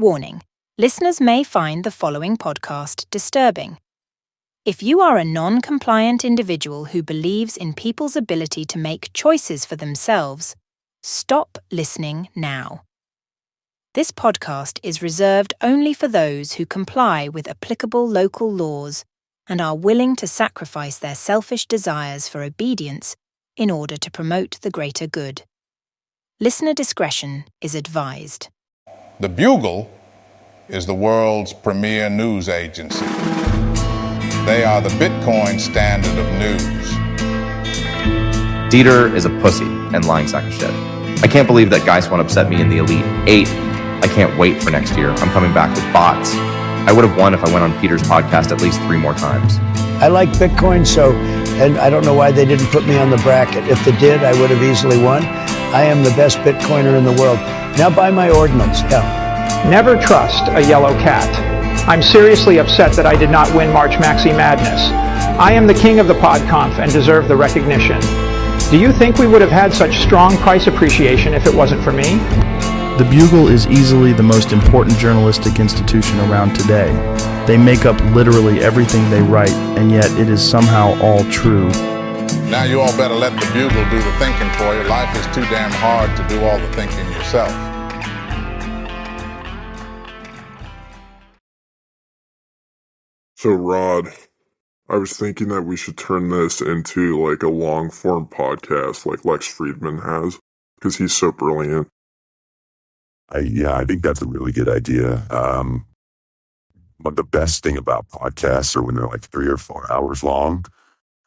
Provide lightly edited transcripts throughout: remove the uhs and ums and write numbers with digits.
Warning: listeners may find the following podcast disturbing. If you are a non-compliant individual who believes in people's ability to make choices for themselves, stop listening now. This podcast is reserved only for those who comply with applicable local laws and are willing to sacrifice their selfish desires for obedience in order to promote the greater good. Listener discretion is advised. The Bugle is the world's premier news agency. They are the Bitcoin standard of news. Dieter is a pussy and lying sack of shit. I can't believe that guys won't upset me in the Elite 8. I can't wait for next year. I'm coming back with bots. I would have won if I went on Peter's podcast at least 3 more times. I like Bitcoin, and I don't know why they didn't put me on the bracket. If they did, I would have easily won. I am the best Bitcoiner in the world. Now buy my ordinals, yeah. Never trust a yellow cat. I'm seriously upset that I did not win March Maxi Madness. I am the king of the PODCONF and deserve the recognition. Do you think we would have had such strong price appreciation if it wasn't for me? The Bugle is easily the most important journalistic institution around today. They make up literally everything they write, and yet it is somehow all true. Now you all better let the Bugle do the thinking for you. Life is too damn hard to do all the thinking yourself. So, Rod, I was thinking that we should turn this into like a long-form podcast like Lex Friedman has, because he's so brilliant. I think that's a really good idea. But the best thing about podcasts are when they're like 3 or 4 hours long.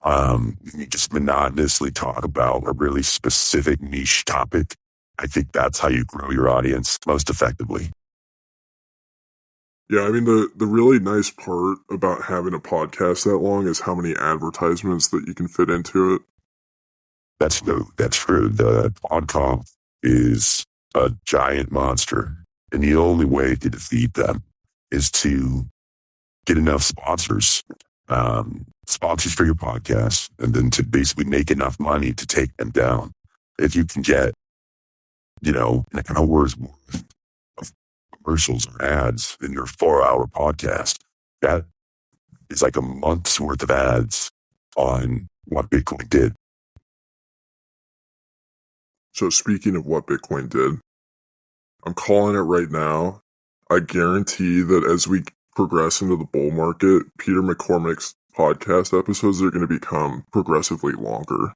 You just monotonously talk about a really specific niche topic. I think that's how you grow your audience most effectively. Yeah, I mean, the really nice part about having a podcast that long is how many advertisements that you can fit into it. That's true. The PODCONF is a giant monster, and the only way to defeat them is to get enough sponsors for your podcast, and then to basically make enough money to take them down. If you can get, an hour's worth of commercials or ads in your 4-hour podcast, that is like a month's worth of ads on what Bitcoin did. So speaking of what Bitcoin did, I'm calling it right now. I guarantee that as we progress into the bull market, Peter McCormick's podcast episodes are going to become progressively longer.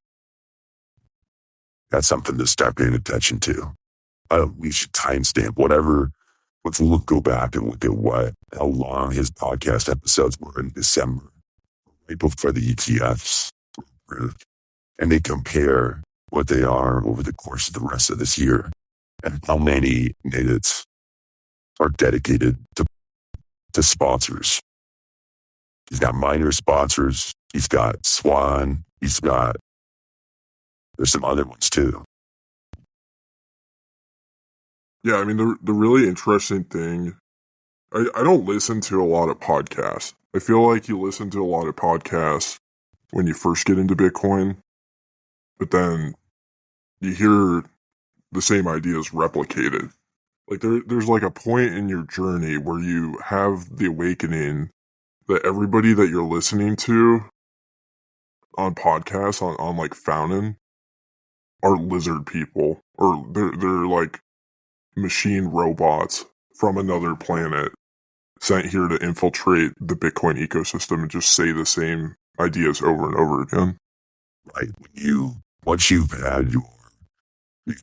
That's something to start paying attention to. We should timestamp whatever. Let's go back and look at how long his podcast episodes were in December, right before the ETFs, and they compare what they are over the course of the rest of this year, and how many minutes are dedicated to sponsors. He's got minor sponsors. He's got Swan. There's some other ones too. Yeah, I mean, the really interesting thing, I don't listen to a lot of podcasts. I feel like you listen to a lot of podcasts when you first get into Bitcoin, but then you hear the same ideas replicated. Like there's like a point in your journey where you have the awakening that everybody that you're listening to on podcasts, on like Fountain, are lizard people, or they're like machine robots from another planet sent here to infiltrate the Bitcoin ecosystem and just say the same ideas over and over again. Right. Once you've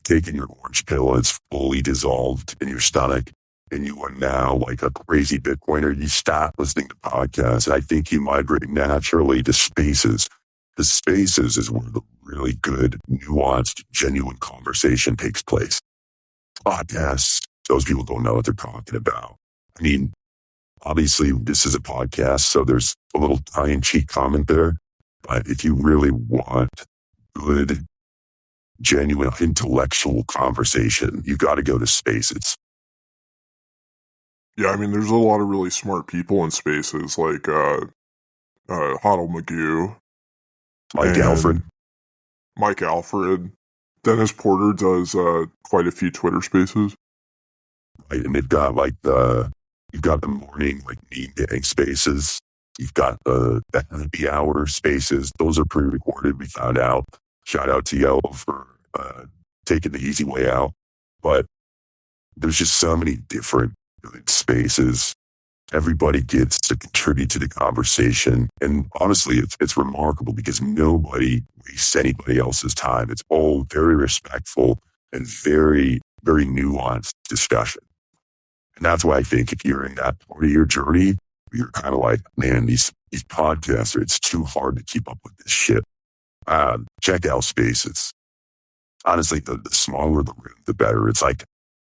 taken your orange pill and it's fully dissolved in your stomach, and you are now like a crazy Bitcoiner, you stop listening to podcasts. And I think you migrate naturally to Spaces. The Spaces is where the really good, nuanced, genuine conversation takes place. Podcasts, those people don't know what they're talking about. I mean, obviously this is a podcast, so there's a little tongue-in-cheek comment there. But if you really want good, genuine, intellectual conversation, you got to go to Spaces. Yeah, I mean, there's a lot of really smart people in Spaces, like Hodl Magoo, Mike Alfred. Dennis Porter does quite a few Twitter Spaces. right? And they've got you've got the morning like meme gang spaces. You've got the happy hour spaces. Those are pre-recorded. We found out. Shout out to Yo for taking the easy way out. But there's just so many different good spaces. Everybody gets to contribute to the conversation. And honestly, it's remarkable because nobody wastes anybody else's time. It's all very respectful and very, very nuanced discussion. And that's why I think if you're in that part of your journey, you're kind of like, man, these podcasts, it's too hard to keep up with this shit. Check out spaces. Honestly, the smaller the room, the better. It's like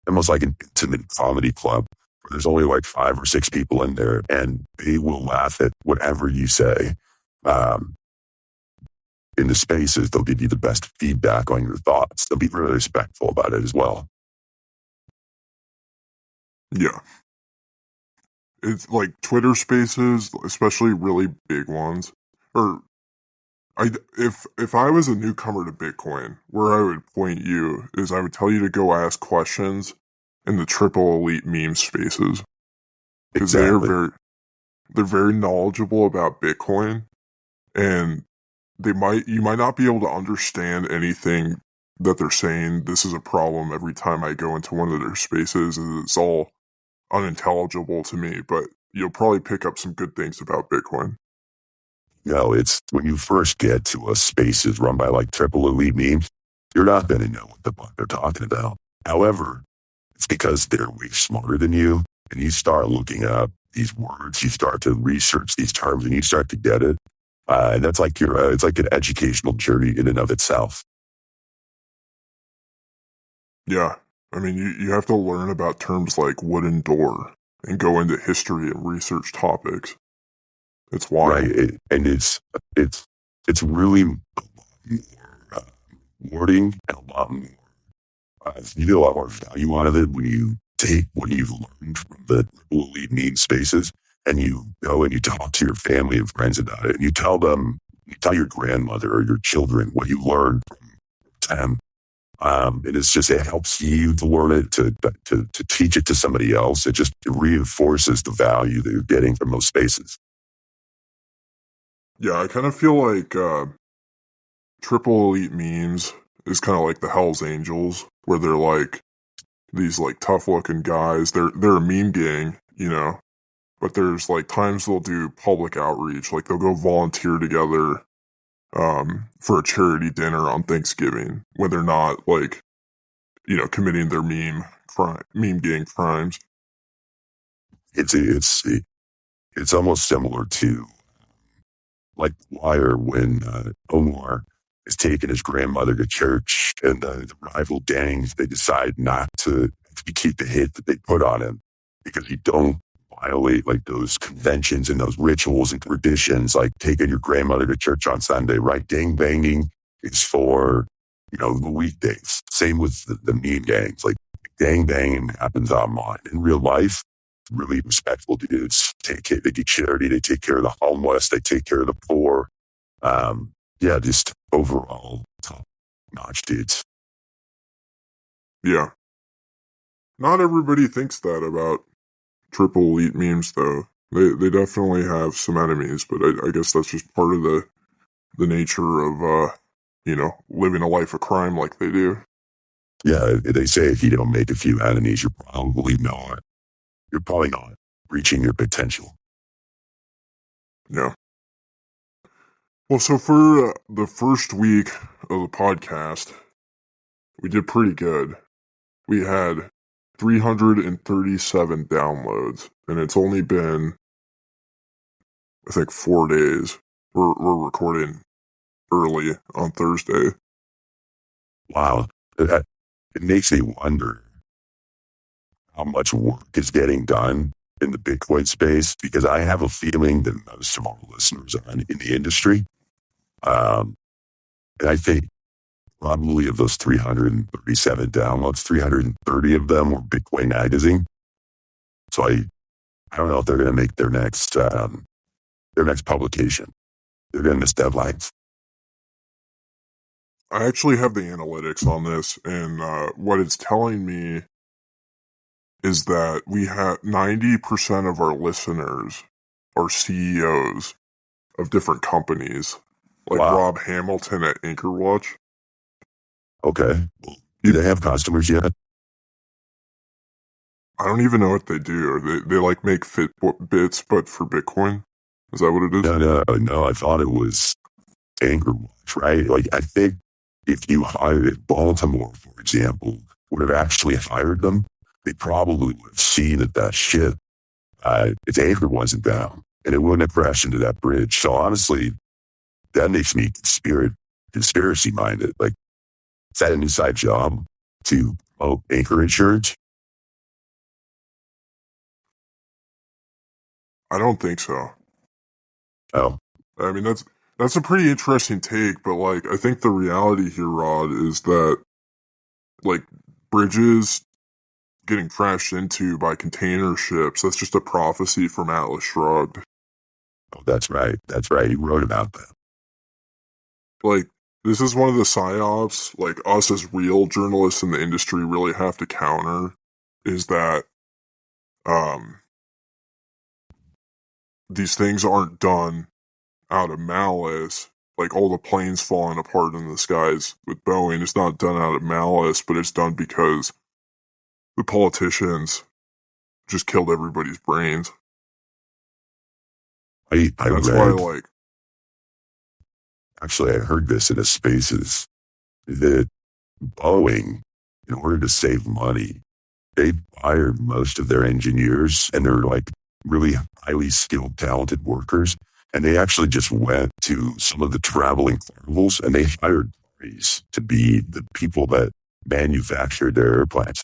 almost like an intimate comedy club where there's only like 5 or 6 people in there and they will laugh at whatever you say. In the spaces, they'll give you the best feedback on your thoughts. They'll be really respectful about it as well. Yeah. It's like Twitter spaces, especially really big ones. Or if I was a newcomer to Bitcoin, where I would point you is I would tell you to go ask questions in the triple elite meme spaces. Because Exactly. they're very knowledgeable about Bitcoin, and you might not be able to understand anything that they're saying. This is a problem every time I go into one of their spaces, and it's all unintelligible to me, but you'll probably pick up some good things about Bitcoin. No, it's when you first get to a spaces run by like triple elite memes, you're not going to know what the fuck they're talking about. However, it's because they're way smarter than you, and you start looking up these words, you start to research these terms, and you start to get it. And that's like it's like an educational journey in and of itself. Yeah. I mean, you have to learn about terms like wooden door and go into history and research topics. It's wild. Right. And it's really a lot more wording and a lot more. You get a lot more value out of it when you take what you've learned from the elite meme spaces and you go and you talk to your family and friends about it. And you tell your grandmother or your children what you learned from them. And it helps you to learn it, to teach it to somebody else. It reinforces the value that you're getting from those spaces. Yeah, I kind of feel like triple elite memes is kind of like the Hells Angels, where they're like these like tough looking guys. They're a meme gang, but there's like times they'll do public outreach, like they'll go volunteer together for a charity dinner on Thanksgiving when they're not like, committing their meme gang crimes. It's almost similar to like Wire when Omar is taking his grandmother to church and the rival gangs, they decide not to keep the hit that they put on him because you don't violate like those conventions and those rituals and traditions, like taking your grandmother to church on Sunday, right? Gang banging is for, the weekdays. Same with the meme gangs. Like gang banging happens online. In real life, really respectful dudes. They do charity. They take care of the homeless. They take care of the poor. Just overall top-notch dudes. Yeah. Not everybody thinks that about triple elite memes, though. They definitely have some enemies, but I guess that's just part of the nature of, living a life of crime like they do. Yeah, they say if you don't make a few enemies, you're probably not reaching your potential. Yeah. Well, so for the first week of the podcast, we did pretty good. We had 337 downloads, and it's only been, I think, 4 days. We're recording early on Thursday. Wow. It makes me wonder how much work is getting done in the Bitcoin space, because I have a feeling that most of our listeners are in the industry. And I think probably of those 337 downloads, 330 of them were Bitcoin Magazine. So I don't know if they're going to make their next publication. They're going to miss deadlines. I actually have the analytics on this, and what it's telling me is that we have 90% of our listeners are CEOs of different companies, like Wow. Rob Hamilton at AnchorWatch. Okay. Do they have customers yet? I don't even know what they do. They like make Fitbits, but for Bitcoin. Is that what it is? No. I thought it was AnchorWatch, right? Like, I think if you hired Baltimore, for example, would have actually hired them, they probably would have seen that shit, its anchor wasn't down, and it wouldn't have crashed into that bridge. So honestly, that makes me conspiracy minded. Like, is that an inside job to anchor insurance? I don't think so. Oh, I mean, that's a pretty interesting take, but like, I think the reality here, Rod, is that like bridges getting crashed into by container ships, that's just a prophecy from Atlas Shrugged. oh, that's right. That's right. You wrote about that. Like, this is one of the psyops, like, us as real journalists in the industry really have to counter, is that, these things aren't done out of malice. Like, all the planes falling apart in the skies with Boeing, it's not done out of malice, but it's done because the politicians just killed everybody's brains. That's why, like... Actually, I heard this in a Spaces, that Boeing, in order to save money, they fired most of their engineers, and they're like really highly skilled, talented workers. And they actually just went to some of the traveling carnivals, and they hired parties to be the people that manufactured their airplanes.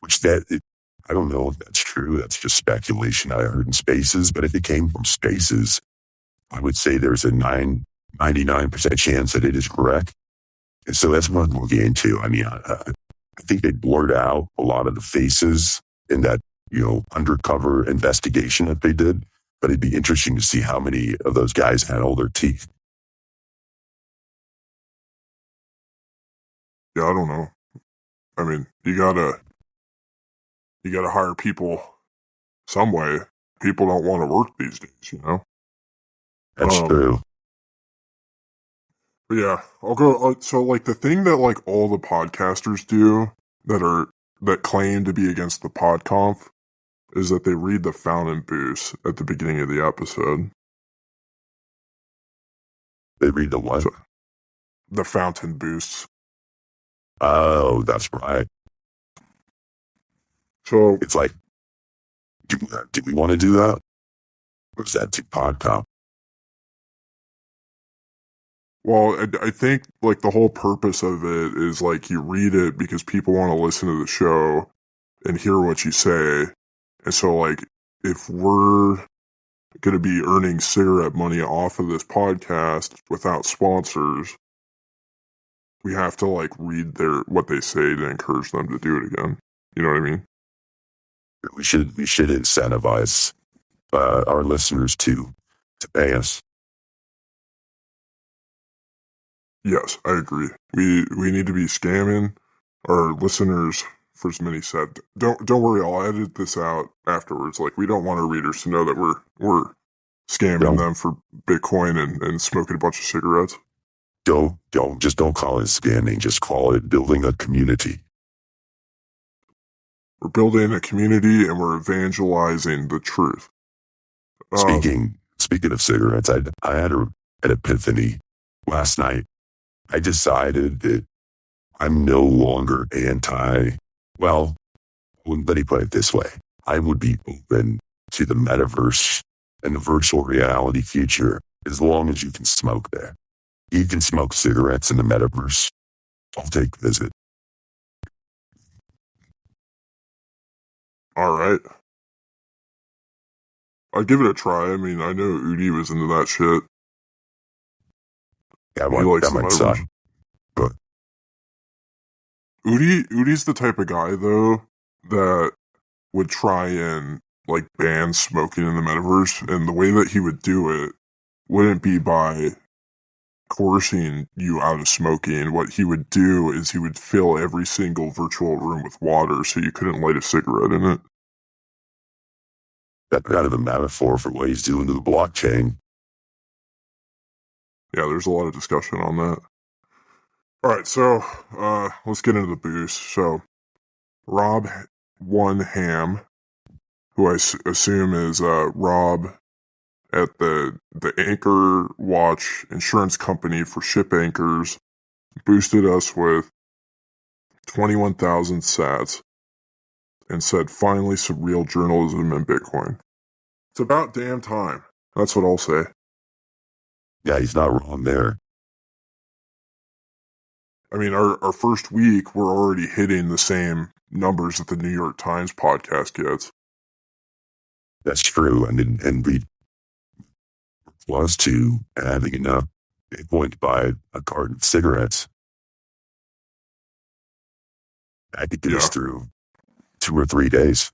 I don't know if that's true. That's just speculation I heard in Spaces. But if it came from Spaces, I would say there's a 99% chance that it is correct. And so that's what I'm looking into. I mean, I think they blurred out a lot of the faces in that, undercover investigation that they did. But it'd be interesting to see how many of those guys had all their teeth. Yeah, I don't know. I mean, you gotta hire people some way. People don't want to work these days, That's true. But yeah, I'll go. So, like, the thing that like all the podcasters do that claim to be against the PODCONF is that they read the fountain boost at the beginning of the episode. They read the what? So, the fountain boosts. Oh, that's right. So it's like, do we want to do that? Or is that too PODCONF? Well, I think like the whole purpose of it is like you read it because people want to listen to the show and hear what you say. And so like if we're going to be earning cigarette money off of this podcast without sponsors, we have to like read what they say to encourage them to do it again. You know what I mean? We should incentivize our listeners to pay us. Yes, I agree. We need to be scamming our listeners. For as many said, don't worry, I'll edit this out afterwards. Like, we don't want our readers to know that we're scamming them for Bitcoin and smoking a bunch of cigarettes. Don't call it scamming. Just call it building a community. We're building a community and we're evangelizing the truth. Speaking of cigarettes, I had an epiphany last night. I decided that I'm no longer well, let me put it this way. I would be open to the metaverse and the virtual reality future as long as you can smoke there. You can smoke cigarettes in the metaverse. I'll take a visit. All right. I'd give it a try. I mean, I know Udi was into that shit. Yeah, that might suck. But Udi's the type of guy, though, that would try and, like, ban smoking in the metaverse, and the way that he would do it wouldn't be by coercing you out of smoking. What he would do is he would fill every single virtual room with water so you couldn't light a cigarette in it. That's kind of a metaphor for what he's doing to the blockchain. Yeah, there's a lot of discussion on that. All right, so let's get into the boost. So Rob One Ham, who I assume is Rob at the Anchor Watch insurance company for ship anchors, boosted us with 21,000 sats and said, finally some real journalism in Bitcoin. It's about damn time. That's what I'll say. Yeah, he's not wrong there. I mean, our first week, we're already hitting the same numbers that the New York Times podcast gets. That's true. And we plus to having enough Bitcoin to buy a carton of cigarettes. I could do this through 2 or 3 days.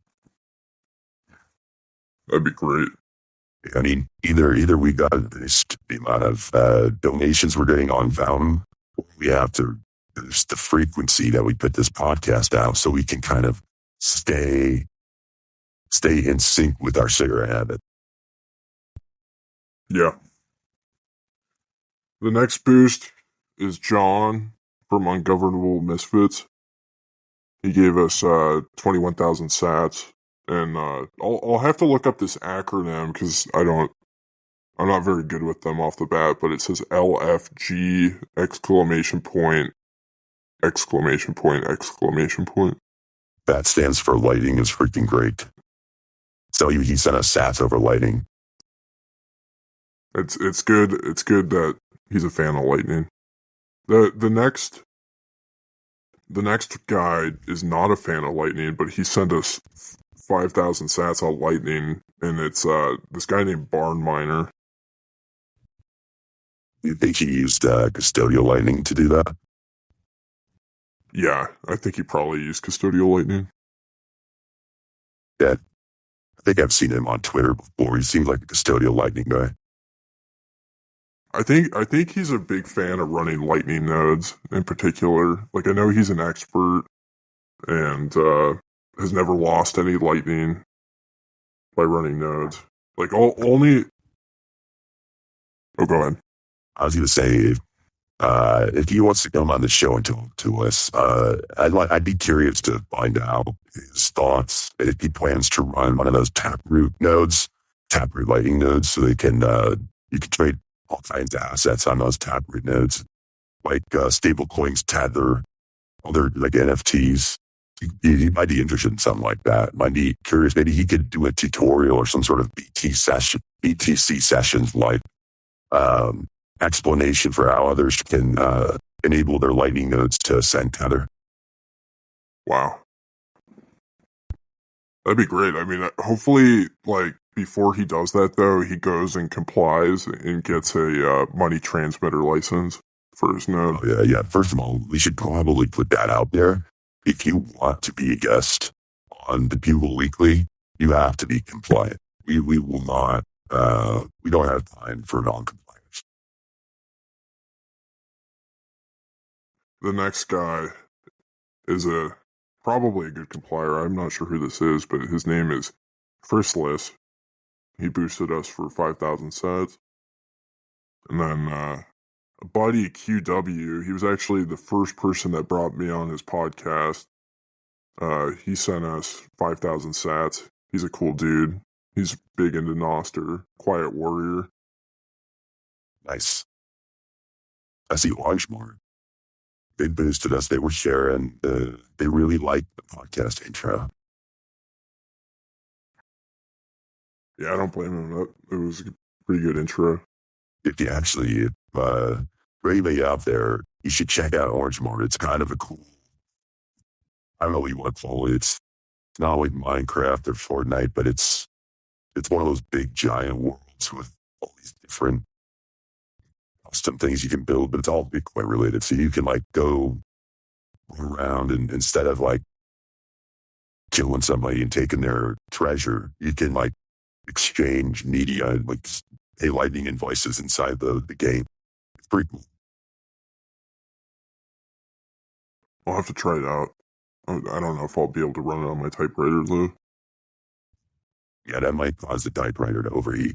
That'd be great. I mean, either we got this, the amount of donations we're getting on Fountain, or we have to boost the frequency that we put this podcast out so we can kind of stay in sync with our cigarette habit. Yeah. The next boost is John from Ungovernable Misfits. He gave us 21,000 sats, and I'll have to look up this acronym because I'm not very good with them off the bat, but it says LFG exclamation point exclamation point exclamation point. That stands for lighting is freaking great. So he sent us sats over lighting. It's good. It's good that he's a fan of Lightning. The next guy is not a fan of Lightning, but he sent us 5,000 sats on Lightning, and it's this guy named Barn Miner. You think he used custodial lightning to do that? Yeah, I think he probably used custodial Lightning. Yeah, I think I've seen him on Twitter before. He seems like a custodial lightning guy. I think he's a big fan of running Lightning nodes in particular. Like, I know he's an expert and has never lost any Lightning by running nodes. Like, only... Oh, go ahead. I was going to say, if he wants to come on the show and talk to us, I'd be curious to find out his thoughts. If he plans to run one of those taproot Lightning nodes, so they can you can trade all kinds of assets on those taproot nodes, like stable coins, Tether, other like NFTs. He might be interested in something like that. Might be curious. Maybe he could do a tutorial or some sort of BTC sessions like explanation for how others can enable their Lightning nodes to send Tether. Wow. That'd be great. I mean, hopefully, like, before he does that, though, he goes and complies and gets a money transmitter license for his node. Oh, yeah. First of all, we should probably put that out there. If you want to be a guest on the Bugle Weekly, you have to be compliant. We will not, we don't have time for non-compliance. The next guy is probably a good complier. I'm not sure who this is, but his name is Chrysalis. He boosted us for 5,000 sats. And then a buddy, QW, he was actually the first person that brought me on his podcast. He sent us 5,000 sats. He's a cool dude. He's big into Noster, Quiet Warrior. Nice. I see Longmore. They boosted us. They were sharing. They really liked the podcast intro. Yeah, I don't blame him. It was a pretty good intro. If you actually, for anybody out there, you should check out Orangemore. It's kind of a cool, I don't know what you want to call it. It's not like Minecraft or Fortnite, but it's one of those big giant worlds with all these different custom things you can build, but it's all Bitcoin related. So you can like go around and instead of like killing somebody and taking their treasure, you can like exchange media, like pay Lightning invoices inside the game. It's pretty cool. I'll have to try it out. I don't know if I'll be able to run it on my typewriter, though. Yeah, that might cause the typewriter to overheat.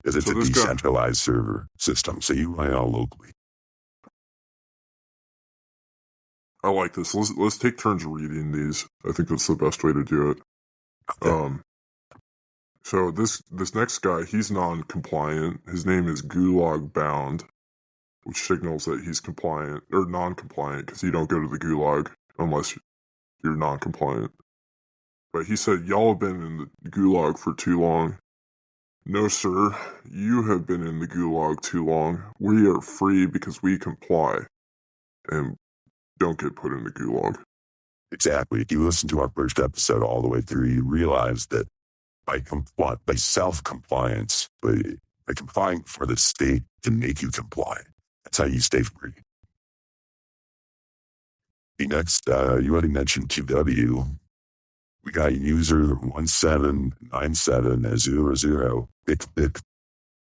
Because it's So a this guy- decentralized server system, so you run it all locally. I like this. Let's take turns reading these. I think that's the best way to do it. Okay. So this next guy, he's non-compliant. His name is Gulag Bound, which signals that he's compliant or non-compliant because you don't go to the Gulag unless you're non-compliant. But he said, y'all have been in the Gulag for too long. No, sir, you have been in the Gulag too long. We are free because we comply and don't get put in the Gulag. Exactly. If you listen to our first episode all the way through, you realize that by self-compliance, by complying for the state to make you comply, that's how you stay free. The next, you already mentioned 2W. We got user 179700.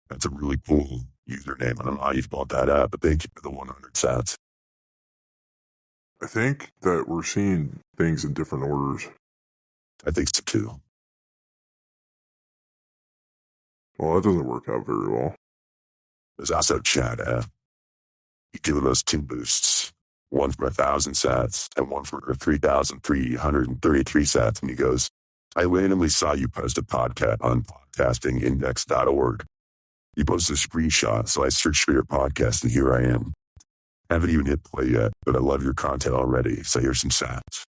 That's a really cool username. I don't know how you've brought that up, but thank you for the 100 sats. I think that we're seeing things in different orders. I think so too. Well, that doesn't work out very well. There's also Chad F. He gave us 2 boosts. One for 1,000 sats and one for 3,333 sats. And he goes, I randomly saw you post a podcast on podcastingindex.org. You posted a screenshot, so I searched for your podcast, and here I am. Haven't even hit play yet, but I love your content already, so here's some sats.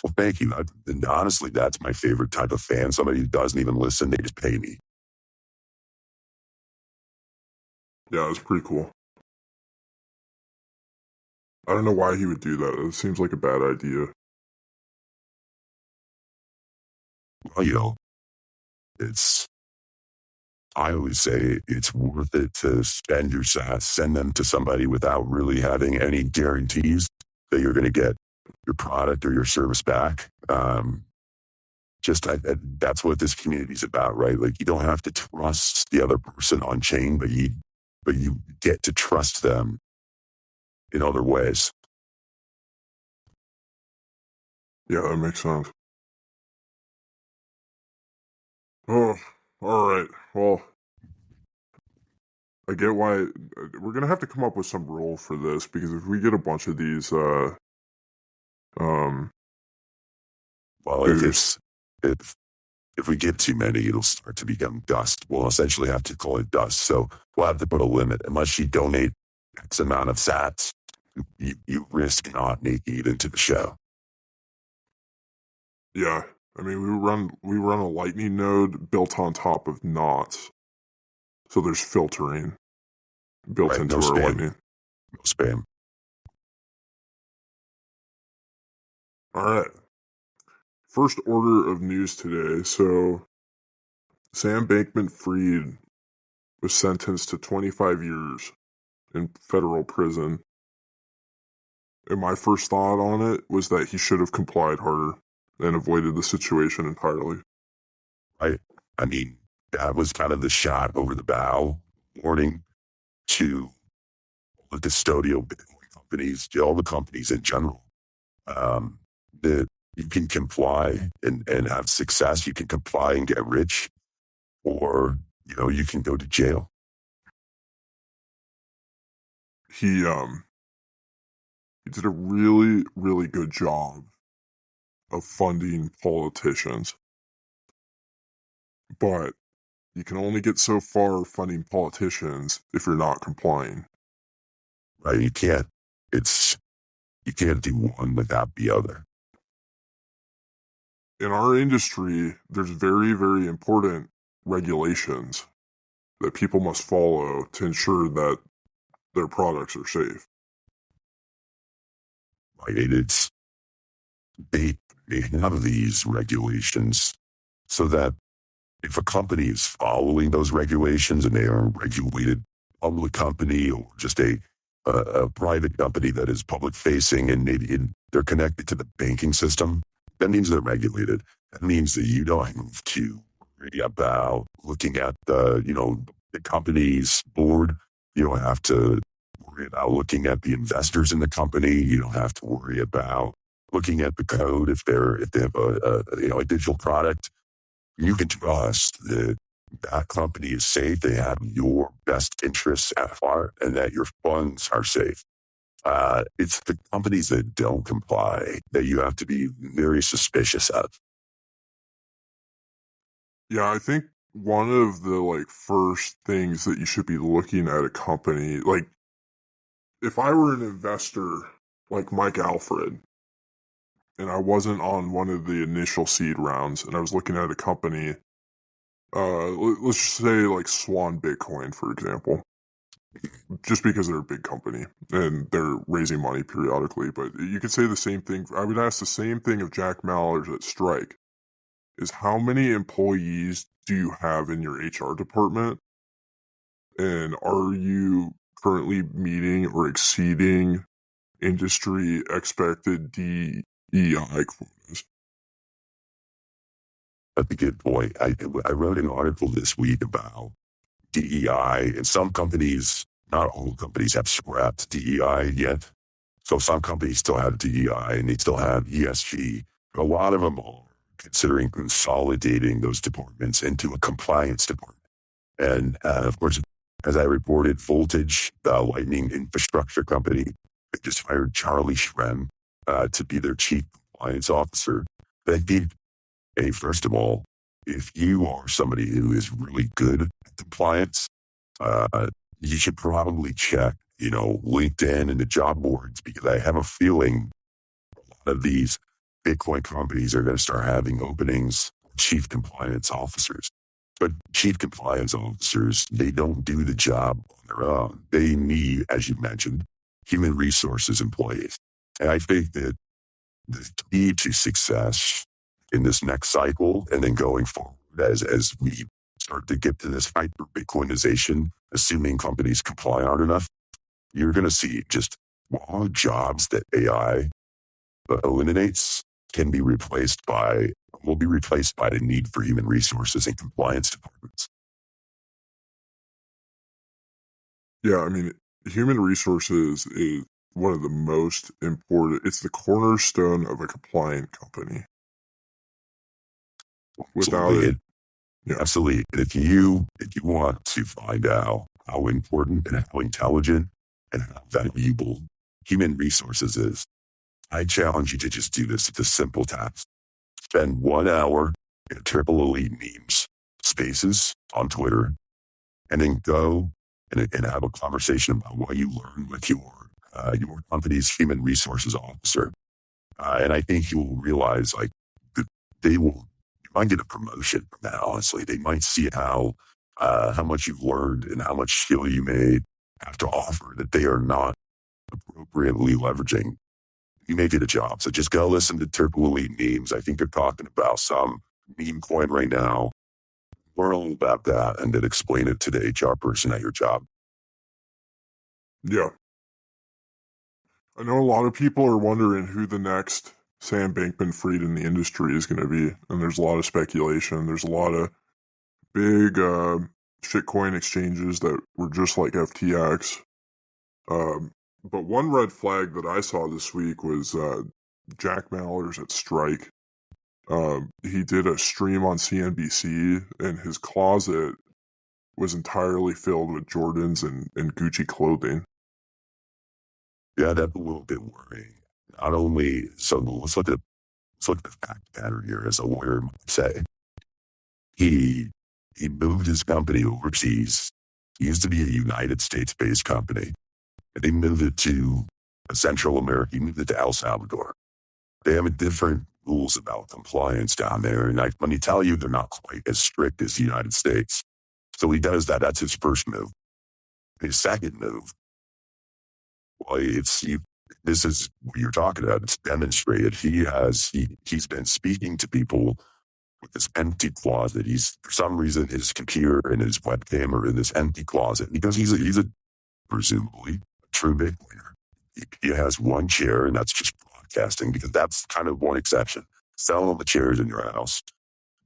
Well, thank you. And honestly, that's my favorite type of fan. Somebody who doesn't even listen, they just pay me. Yeah, it's pretty cool. I don't know why he would do that. It seems like a bad idea. Well, I always say it's worth it to spend your sats, send them to somebody without really having any guarantees that you're going to get your product or your service back. That's what this community is about, right? Like, you don't have to trust the other person on chain, but you get to trust them in other ways. Yeah, that makes sense. Oh, all right. Well, I get why we're going to have to come up with some rule for this, because if we get a bunch of these, Well, if we get too many, it'll start to become dust. We'll essentially have to call it dust. So we'll have to put a limit. Unless you donate X amount of sats, you risk not making it into the show. yeah, I mean, we run a lightning node built on top of knots. So there's filtering built into our lightning. No spam. All right. First order of news today. So Sam Bankman-Fried was sentenced to 25 years in federal prison. And my first thought on it was that he should have complied harder and avoided the situation entirely. I mean, that was kind of the shot over the bow warning to all the custodial Bitcoin companies, to all the companies in general, that you can comply and have success. You can comply and get rich, or, you can go to jail. He did a really, really good job of funding politicians. But you can only get so far funding politicians if you're not complying. Right? You can't do one without the other. In our industry, there's very, very important regulations that people must follow to ensure that their products are safe. Right? They have these regulations so that if a company is following those regulations and they are a regulated public company or just a private company that is public facing and they're connected to the banking system, that means they're regulated. That means that you don't have to worry about looking at the company's board. You don't have to worry about looking at the investors in the company. You don't have to worry about looking at the code if they have a digital product. you can trust that that company is safe, they have your best interests at heart, and that your funds are safe. It's the companies that don't comply that you have to be very suspicious of. Yeah, I think one of the first things that you should be looking at a company, like if I were an investor like Mike Alfred and I wasn't on one of the initial seed rounds and I was looking at a company, let's just say like Swan Bitcoin, for example, just because they're a big company and they're raising money periodically. But you could say the same thing. I would ask the same thing of Jack Mallers at Strike, is how many employees do you have in your HR department? And are you currently meeting or exceeding industry expected DEI quotas? That's a good point. I wrote an article this week about DEI, and some companies, not all companies, have scrapped DEI yet. So some companies still have DEI and they still have ESG. A lot of them are considering consolidating those departments into a compliance department. And of course, as I reported, Voltage, the lightning infrastructure company, they just hired Charlie Shrem to be their chief compliance officer. Hey, first of all, if you are somebody who is really good at compliance, you should probably check, LinkedIn and the job boards, because I have a feeling a lot of these Bitcoin companies are going to start having openings for chief compliance officers. But chief compliance officers, they don't do the job on their own. They need, as you mentioned, human resources employees. And I think that the key to success in this next cycle and then going forward as we start to get to this hyper Bitcoinization, assuming companies comply hard enough, you're going to see just all jobs that AI eliminates will be replaced by the need for human resources and compliance departments. Yeah, I mean, human resources is one of the most important. It's the cornerstone of a compliant company. Without it, yeah. Absolutely. And if you want to find out how important and how intelligent and how valuable human resources is, I challenge you to just do this. It's a simple task. Spend 1 hour in Triple Elite Memes Spaces on Twitter, and then go and have a conversation about what you learned with your company's human resources officer. And I think you will realize that you might get a promotion from that. Honestly, they might see how much you've learned and how much skill you may have to offer that they are not appropriately leveraging. You may get a job. So just go listen to Triple Elite Memes. I think they're talking about some meme coin right now. Learn all about that and then explain it to the HR person at your job. Yeah. I know a lot of people are wondering who the next Sam Bankman-Fried in the industry is going to be. And there's a lot of speculation. There's a lot of big shitcoin exchanges that were just like FTX. But one red flag that I saw this week was Jack Mallers at Strike. He did a stream on CNBC, and his closet was entirely filled with Jordans and Gucci clothing. Yeah, that's a little bit worrying. Not only, so let's look at the fact pattern here, as a lawyer might say. He moved his company overseas. He used to be a United States-based company. And they moved it to Central America. He moved it to El Salvador. They have different rules about compliance down there. And let me tell you, they're not quite as strict as the United States. So he does that. That's his first move. His second move, well, this is what you're talking about. It's demonstrated. He's been speaking to people with this empty closet. For some reason, his computer and his webcam are in this empty closet because he's a presumably true Bitcoiner. He has one chair, and that's just broadcasting, because that's kind of one exception. Sell all the chairs in your house,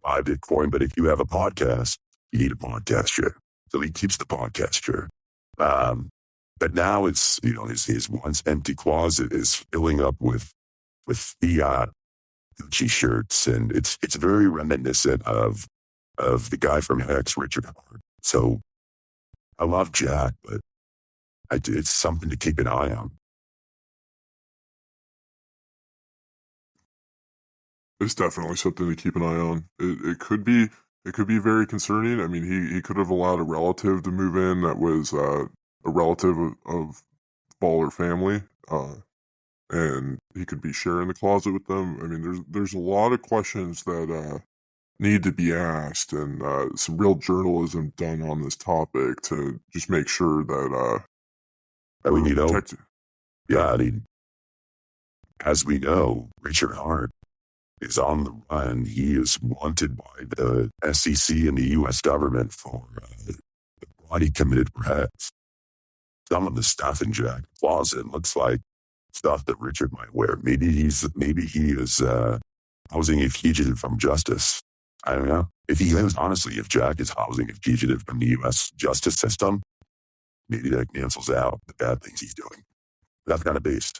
buy Bitcoin, but if you have a podcast, you need a podcast chair. So he keeps the podcast chair. But now it's, his once empty closet is filling up with fiat Gucci shirts, and it's very reminiscent of of the guy from X, Richard Hart. So I love Jack, but it's something to keep an eye on. It's definitely something to keep an eye on. It could be very concerning. I mean, he could have allowed a relative to move in that was a relative of baller family, and he could be sharing the closet with them. I mean, there's a lot of questions that need to be asked, and some real journalism done on this topic to just make sure that I mean, protected. Yeah, I mean, as we know, Richard Hart is on the run. He is wanted by the SEC and the U.S. government for the fraud he committed, perhaps. Some of the stuff in Jack's closet looks like stuff that Richard might wear. Maybe he is housing a fugitive from justice. I don't know. If Jack is housing a fugitive from the U.S. justice system, maybe that cancels out the bad things he's doing. That's kind of based.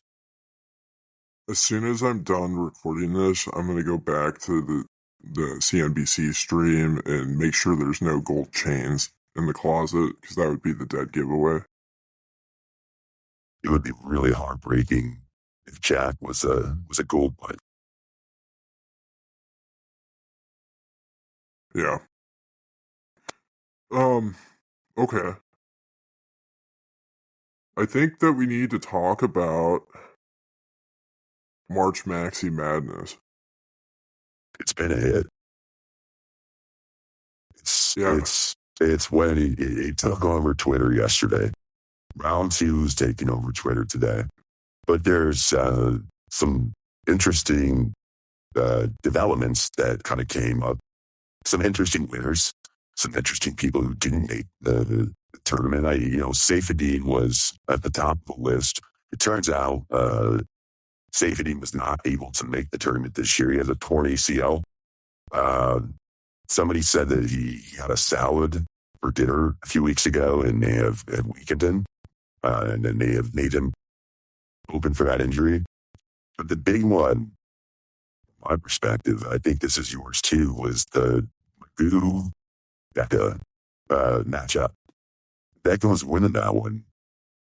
As soon as I'm done recording this, I'm going to go back to the CNBC stream and make sure there's no gold chains in the closet, because that would be the dead giveaway. It would be really heartbreaking if Jack was a gold butt. Yeah. Okay. I think that we need to talk about March Maxi Madness. It's been a hit. It's when he took over Twitter yesterday. Round 2 is taking over Twitter today. But there's some interesting developments that kind of came up. Some interesting winners. Some interesting people who didn't make the tournament. Saifedean was at the top of the list. It turns out Saifedean was not able to make the tournament this year. He has a torn ACL. Somebody said that he had a salad for dinner a few weeks ago, and they have weakened him, and then they have made him open for that injury. But the big one, from my perspective, I think this is yours too, was the Magoo-Becca matchup. Becca was winning that one,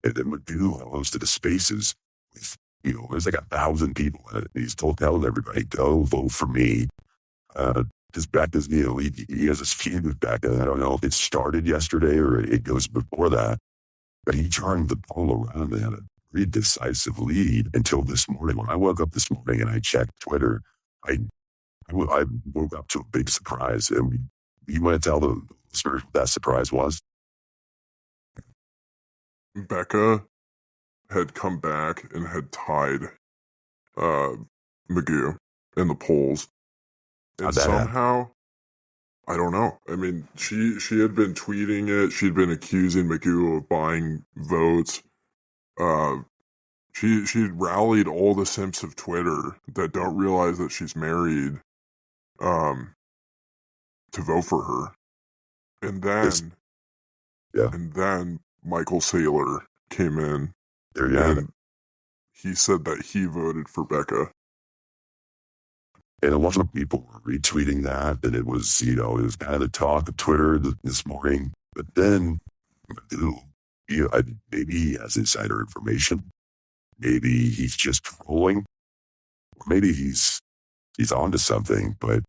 and then Magoo hosted the spaces with, there's like 1,000 people in it. He's telling everybody, go vote for me. Because Becca's, he has a feud with Becca. I don't know if it started yesterday or it goes before that, but he turned the poll around and had a pretty decisive lead until this morning. When I woke up this morning and I checked Twitter, I woke up to a big surprise. And you want to tell the listeners what that surprise was? Becca had come back and had tied Magoo in the polls. And somehow, I don't know. I mean, she had been tweeting it. She'd been accusing Magoo of buying votes. She'd rallied all the simps of Twitter that don't realize that she's married to vote for her. And then Michael Saylor came in. There you have it. He said that he voted for Becca. And a lot of people were retweeting that, and it was, it was kind of the talk of Twitter this morning. But then, maybe he has insider information. Maybe he's just trolling. Or maybe he's onto something, but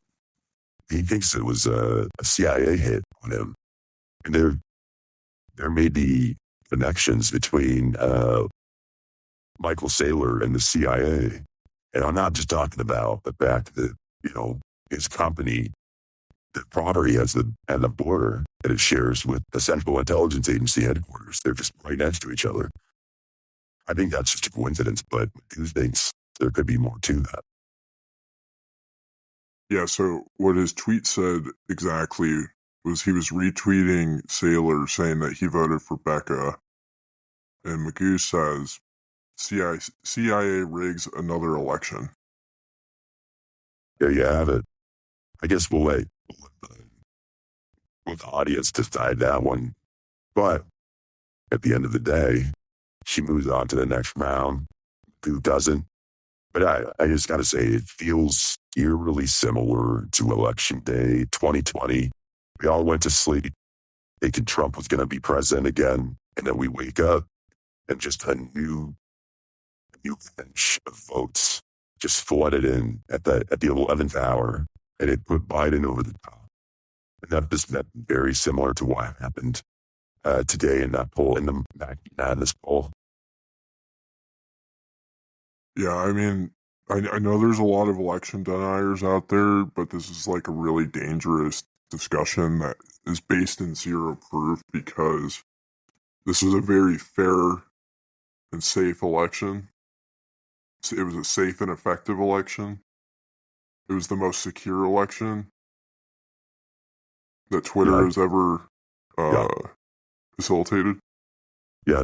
he thinks it was a CIA hit on him. And there may be connections between Michael Saylor and the CIA. And I'm not just talking about the fact that, his company, the property has at the border that it shares with the Central Intelligence Agency headquarters. They're just right next to each other. I think that's just a coincidence, but who thinks there could be more to that? Yeah, so what his tweet said exactly was he was retweeting Saylor saying that he voted for Becca. And Magoo says, CIA rigs another election. There you have it. I guess we'll let the audience decide that one. But at the end of the day, she moves on to the next round. Who doesn't? But I just got to say, it feels eerily similar to Election Day 2020 We all went to sleep thinking Trump was going to be president again. And then we wake up and just a new bench of votes just flooded in at the 11th hour, and it put Biden over the top. And that's very similar to what happened today in that poll, in the Maxi Madness poll. Yeah, I mean, I know there's a lot of election deniers out there, but this is like a really dangerous discussion that is based in zero proof, because this was a very fair and safe election. It was a safe and effective election. It was the most secure election that Twitter has ever facilitated. Yeah,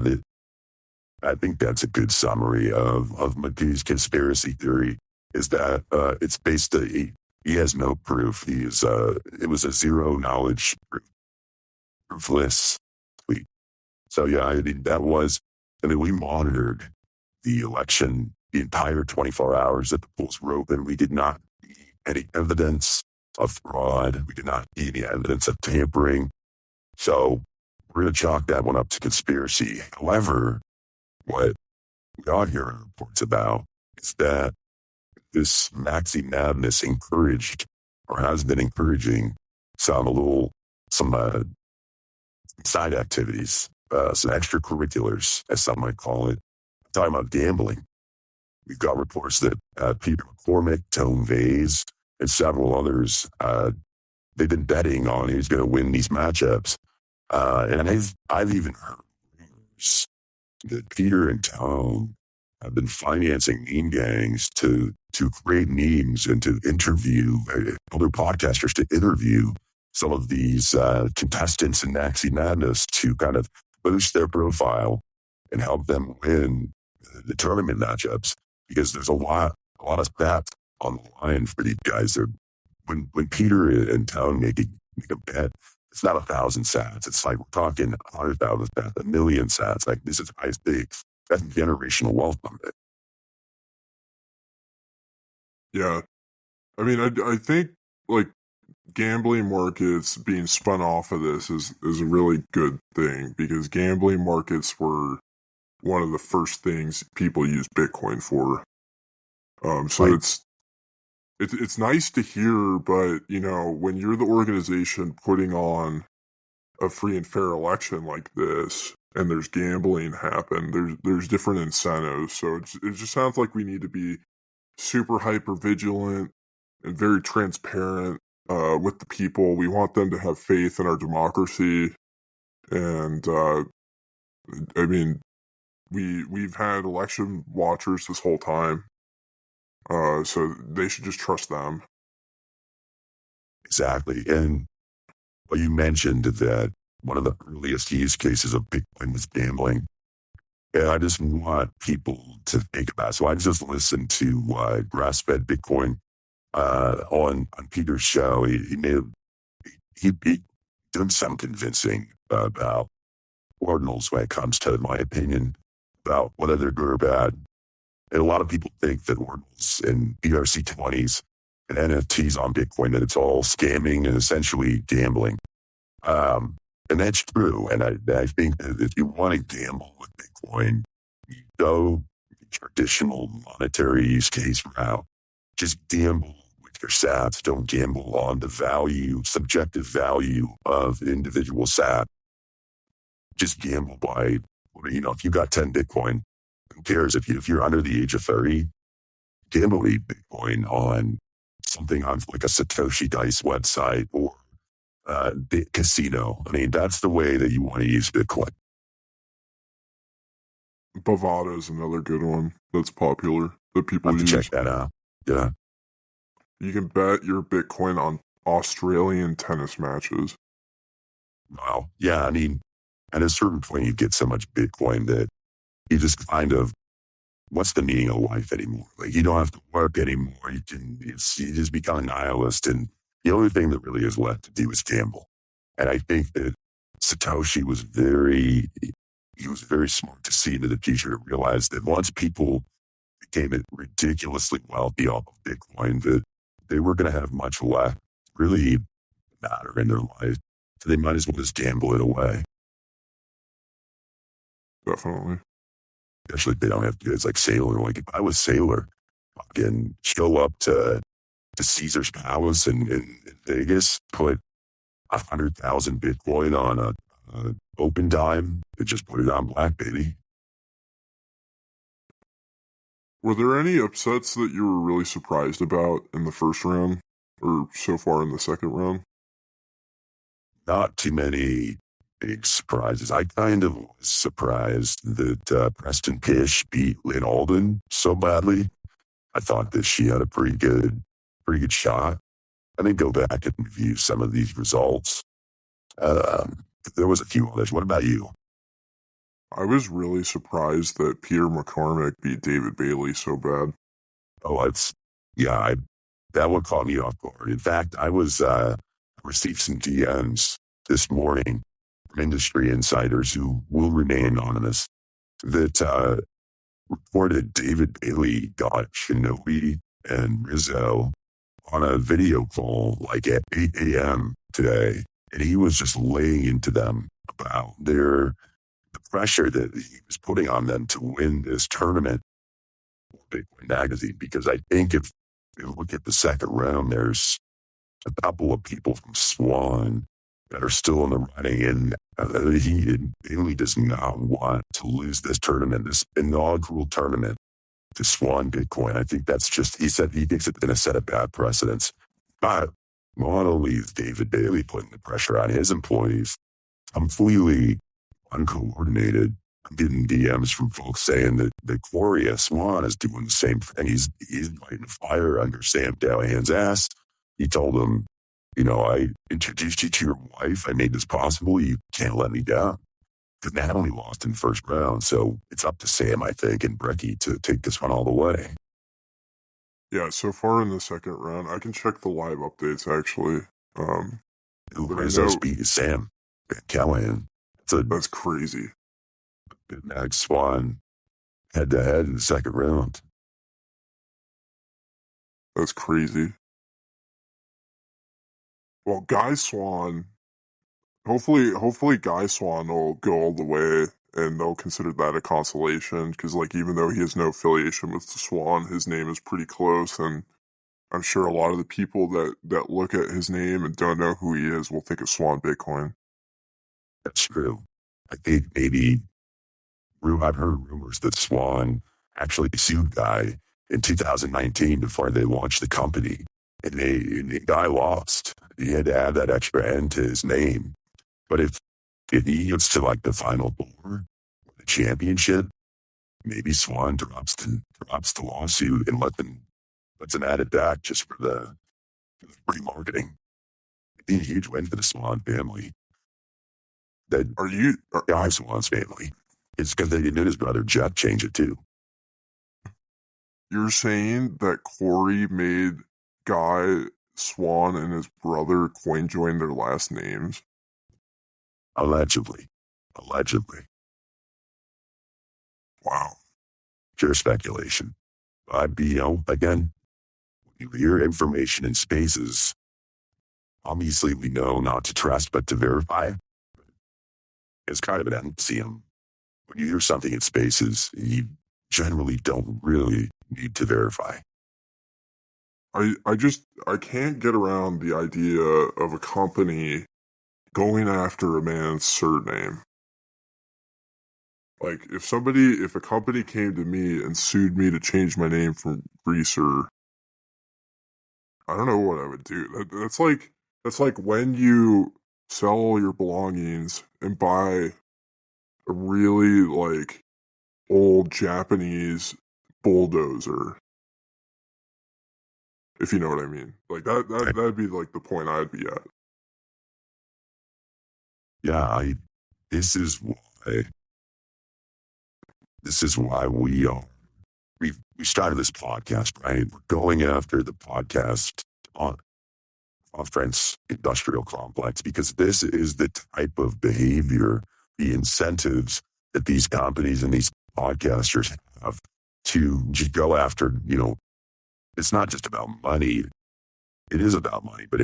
I think that's a good summary of McGee's conspiracy theory, is that it's based, he has no proof. It was a zero knowledge, proofless tweet. So yeah, I mean, we monitored the election the entire 24 hours that the polls were open. We did not see any evidence of fraud. We did not see any evidence of tampering. So we're going to chalk that one up to conspiracy. However, what we are hearing reports about is that this Maxi Madness encouraged, or has been encouraging, some side activities, some extracurriculars, as some might call it. I'm talking about gambling. We've got reports that Peter McCormick, Tone Vase, and several others, they've been betting on who's going to win these matchups. And I've even heard rumors that Peter and Tone have been financing meme gangs to create memes and to interview other podcasters, to interview some of these contestants in Maxi Madness to kind of boost their profile and help them win the tournament matchups, because there's a lot of stats on the line for these guys. When Peter and Tone make a bet, it's not 1,000 sats. It's like we're talking 100,000 sats, 1 million sats. Like, this is high stakes. That's generational wealth on it. Yeah. I mean, I think, like, gambling markets being spun off of this is a really good thing, because gambling markets were one of the first things people used Bitcoin for. So right. It's nice to hear, but, you know, when you're the organization putting on a free and fair election like this, and there's gambling happen, there's different incentives. So it just sounds like we need to be super hyper vigilant and very transparent with the people. We want them to have faith in our democracy, and I mean, we've had election watchers this whole time, so they should just trust them. Exactly. And well, you mentioned that one of the earliest use cases of Bitcoin was gambling. And I just want people to think about it. So I just listened to Grass-Fed Bitcoin on Peter's show. He did some convincing about ordinals when it comes to, in my opinion, about whether they're good or bad. And a lot of people think that ordinals and ERC20s and NFTs on Bitcoin, that it's all scamming and essentially gambling. And that's true. And I think that if you want to gamble with Bitcoin, you go the traditional monetary use case route. Just gamble with your sats. Don't gamble on the subjective value of individual sat. Just gamble by, you know, if you got 10 Bitcoin, who cares? If you're under the age of 30, gamble Bitcoin on something on like a Satoshi Dice website or the casino. I mean, that's the way that you want to use Bitcoin. Bovada is another good one that's popular that people use. Check that out. Yeah. You can bet your Bitcoin on Australian tennis matches. Wow. Yeah, I mean, at a certain point, you get so much Bitcoin that you just kind of, what's the meaning of life anymore? Like, you don't have to work anymore. You just become a nihilist. And the only thing that really is left to do is gamble. And I think that Satoshi was very smart to see into the future, to realize that once people became ridiculously wealthy off of Bitcoin, that they were going to have much less really matter in their life. So they might as well just gamble it away. Definitely. Especially if they don't have to. It's like Sailor. Like if I was Sailor, I can show up to Caesar's Palace in Vegas, put 100,000 Bitcoin on a open dime, and just put it on black, baby. Were there any upsets that you were really surprised about in the first round, or so far in the second round? Not too many big surprises. I kind of was surprised that Preston Pish beat Lynn Alden so badly. I thought that she had a pretty good shot. I think go back and review some of these results. There was a few others. What about you? I was really surprised that Peter McCormick beat David Bailey so bad. Oh, that one caught me off guard. In fact, I received some DMs this morning from industry insiders who will remain anonymous that reported David Bailey got Shinobi and Rizzo on a video call like at 8 a.m. today, and he was just laying into them about the pressure that he was putting on them to win this tournament for Bitcoin Magazine. Because I think if you look at the second round, there's a couple of people from Swan that are still in the running, and Bailey does not want to lose this tournament, this inaugural tournament to Swan Bitcoin. I think that's just, he said he thinks it's going to set a bad precedence. But not only is David Bailey putting the pressure on his employees, completely uncoordinated. I'm getting DMs from folks saying that Corey S. Swan is doing the same thing. He's lighting a fire under Sam Dallahan's ass. He told him, I introduced you to your wife. I made this possible. You can't let me down. Because Nat only lost in the first round. So it's up to Sam, I think, and Brecky to take this one all the way. Yeah, so far in the second round, I can check the live updates, actually. Rizzo's beat Sam Callahan. That's crazy. Max Swan head-to-head in the second round. That's crazy. Well, Guy Swan, hopefully Guy Swan will go all the way, and they'll consider that a consolation, because even though he has no affiliation with the Swan, his name is pretty close, and I'm sure a lot of the people that look at his name and don't know who he is will think of Swan Bitcoin. That's true. I think maybe I've heard rumors that Swan actually sued Guy in 2019 before they launched the company, and the Guy lost. He had to add that extra N to his name. But if he gets to the Final Four, the championship, maybe Swan drops the lawsuit and lets them add it back just for the free marketing. It'd be a huge win for the Swan family. Guy Swan's family. It's because they didn't his brother Jeff change it too. You're saying that Corey made Guy Swan and his brother coin join their last names? Allegedly. Wow. Pure speculation. Again, you hear information in spaces, obviously we know not to trust but to verify. It's kind of an axiom. When you hear something in spaces, you generally don't really need to verify. I can't get around the idea of a company going after a man's surname. If a company came to me and sued me to change my name from Greaser, I don't know what I would do. That's like when you sell all your belongings and buy a really old Japanese bulldozer. If you know what I mean. That'd be the point I'd be at. Yeah, this is why we started this podcast, right? We're going after the podcast conference industrial complex because this is the type of behavior, the incentives that these companies and these podcasters have to just go after, it's not just about money. it is about money, but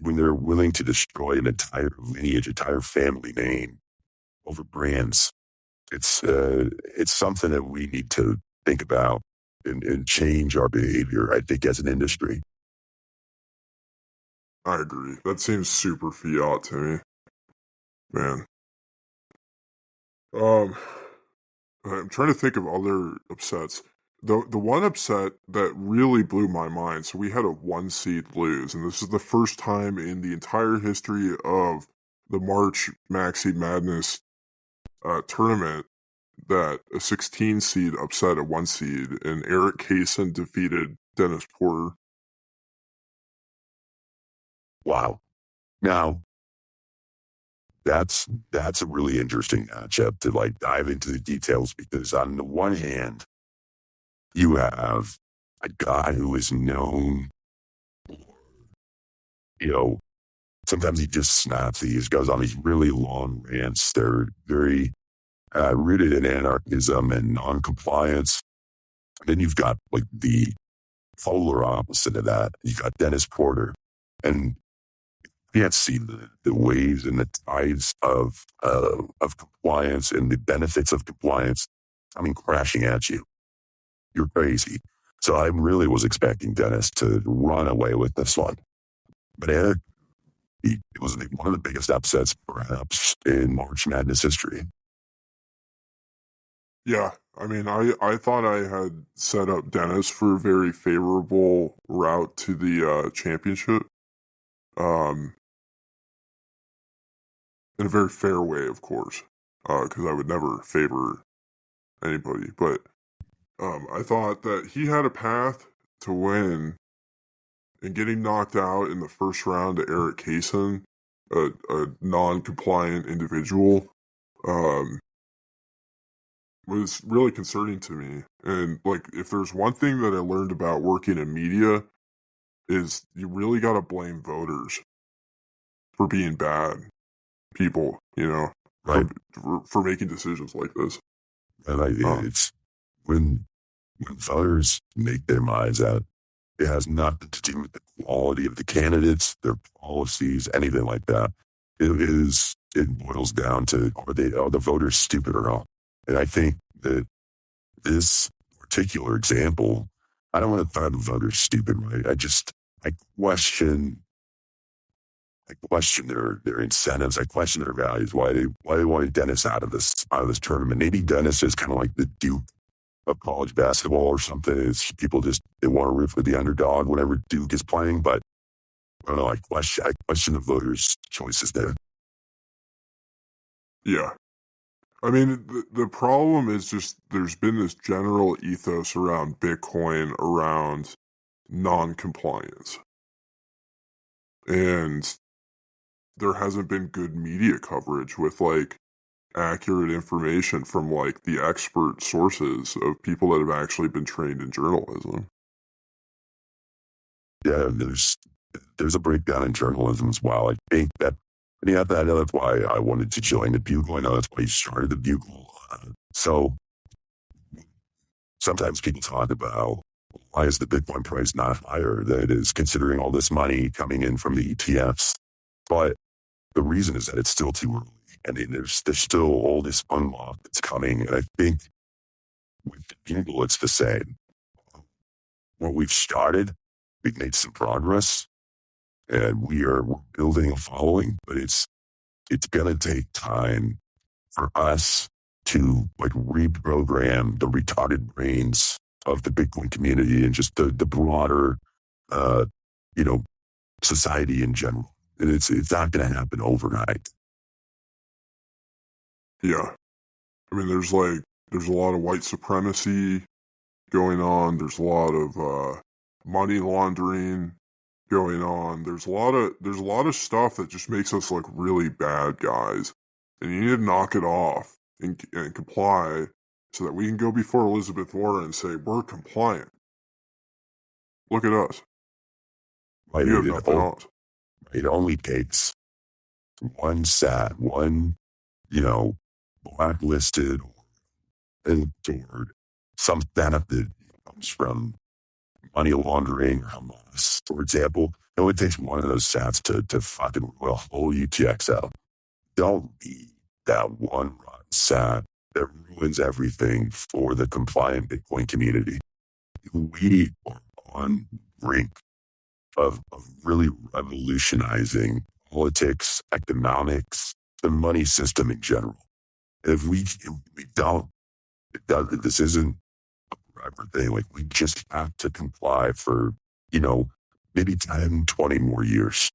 when they're willing to destroy an entire lineage, entire family name over brands, it's something that we need to think about and change our behavior, I think, as an industry. I agree. That seems super fiat to me, man. I'm trying to think of other upsets. The one upset that really blew my mind, so we had a 1 seed lose, and this is the first time in the entire history of the March Maxi Madness tournament that a 16 seed upset a 1 seed, and Eric Kaysen defeated Dennis Porter. Wow. Now, that's a really interesting matchup to like dive into the details, because on the one hand, you have a guy who is known for, sometimes he just snaps. He just goes on these really long rants. They're very rooted in anarchism and non-compliance. And then you've got like the polar opposite of that. You've got Dennis Porter. And you can't see the waves and the tides of compliance and the benefits of compliance coming crashing at you. You're crazy. So I really was expecting Dennis to run away with this one. But Eric, it was one of the biggest upsets perhaps in March Madness history. Yeah, I mean, I thought I had set up Dennis for a very favorable route to the championship. In a very fair way, of course, because I would never favor anybody. But I thought that he had a path to win, and getting knocked out in the first round to Eric Kaysen, a non-compliant individual, was really concerning to me. And like, if there's one thing that I learned about working in media, is you really got to blame voters for being bad people, Right. for making decisions like this. And it's when voters make their minds out, it has nothing to do with the quality of the candidates, their policies, anything like that. It boils down to, are the voters stupid or not? And I think that this particular example, I don't want to find the voters stupid, right? I question their incentives. I question their values. Why they wanted Dennis out of this tournament. Maybe Dennis is kind of like the Duke of college basketball or something. It's people they want to root for the underdog whenever Duke is playing. But I don't know. I question the voters' choices there. Yeah. I mean, the problem is just there's been this general ethos around Bitcoin around non-compliance. And there hasn't been good media coverage with like accurate information from like the expert sources of people that have actually been trained in journalism. Yeah, there's a breakdown in journalism as well. I think that, and yeah, that's why I wanted to join the Bugle. I know that's why you started the Bugle. So sometimes people talk about, why is the Bitcoin price not higher than it is, considering all this money coming in from the ETFs? But the reason is that it's still too early. And there's still all this unlock that's coming. And I think with Bugle, it's the same. What we've started, we've made some progress, and we're building a following, but it's going to take time for us to like reprogram the retarded brains of the Bitcoin community and just the broader, society in general. And it's not going to happen overnight. Yeah. I mean, there's a lot of white supremacy going on. There's a lot of money laundering going on. There's a lot of stuff that just makes us look really bad guys. And you need to knock it off and comply so that we can go before Elizabeth Warren and say, we're compliant. Look at us. Right? You have nothing else. It only takes one blacklisted or some benefit comes from money laundering or Hamas, for example. It takes one of those sats to fucking roll a whole UTX out. Don't be that one rotten sat that ruins everything for the compliant Bitcoin community. We are on the brink of really revolutionizing politics, economics, the money system in general. If we don't, this isn't a forever thing. Like, we just have to comply for, maybe 10, 20 more years.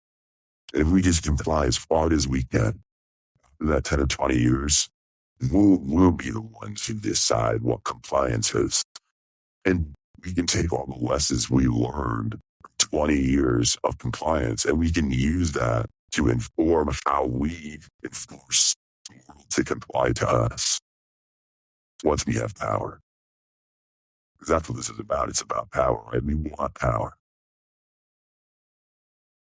If we just comply as far as we can, in that 10 or 20 years, we'll be the ones who decide what compliance is. And we can take all the lessons we learned from 20 years of compliance, and we can use that to inform how we enforce the world to comply to us once we have power. Because that's what this is about. It's about power, right? We want power.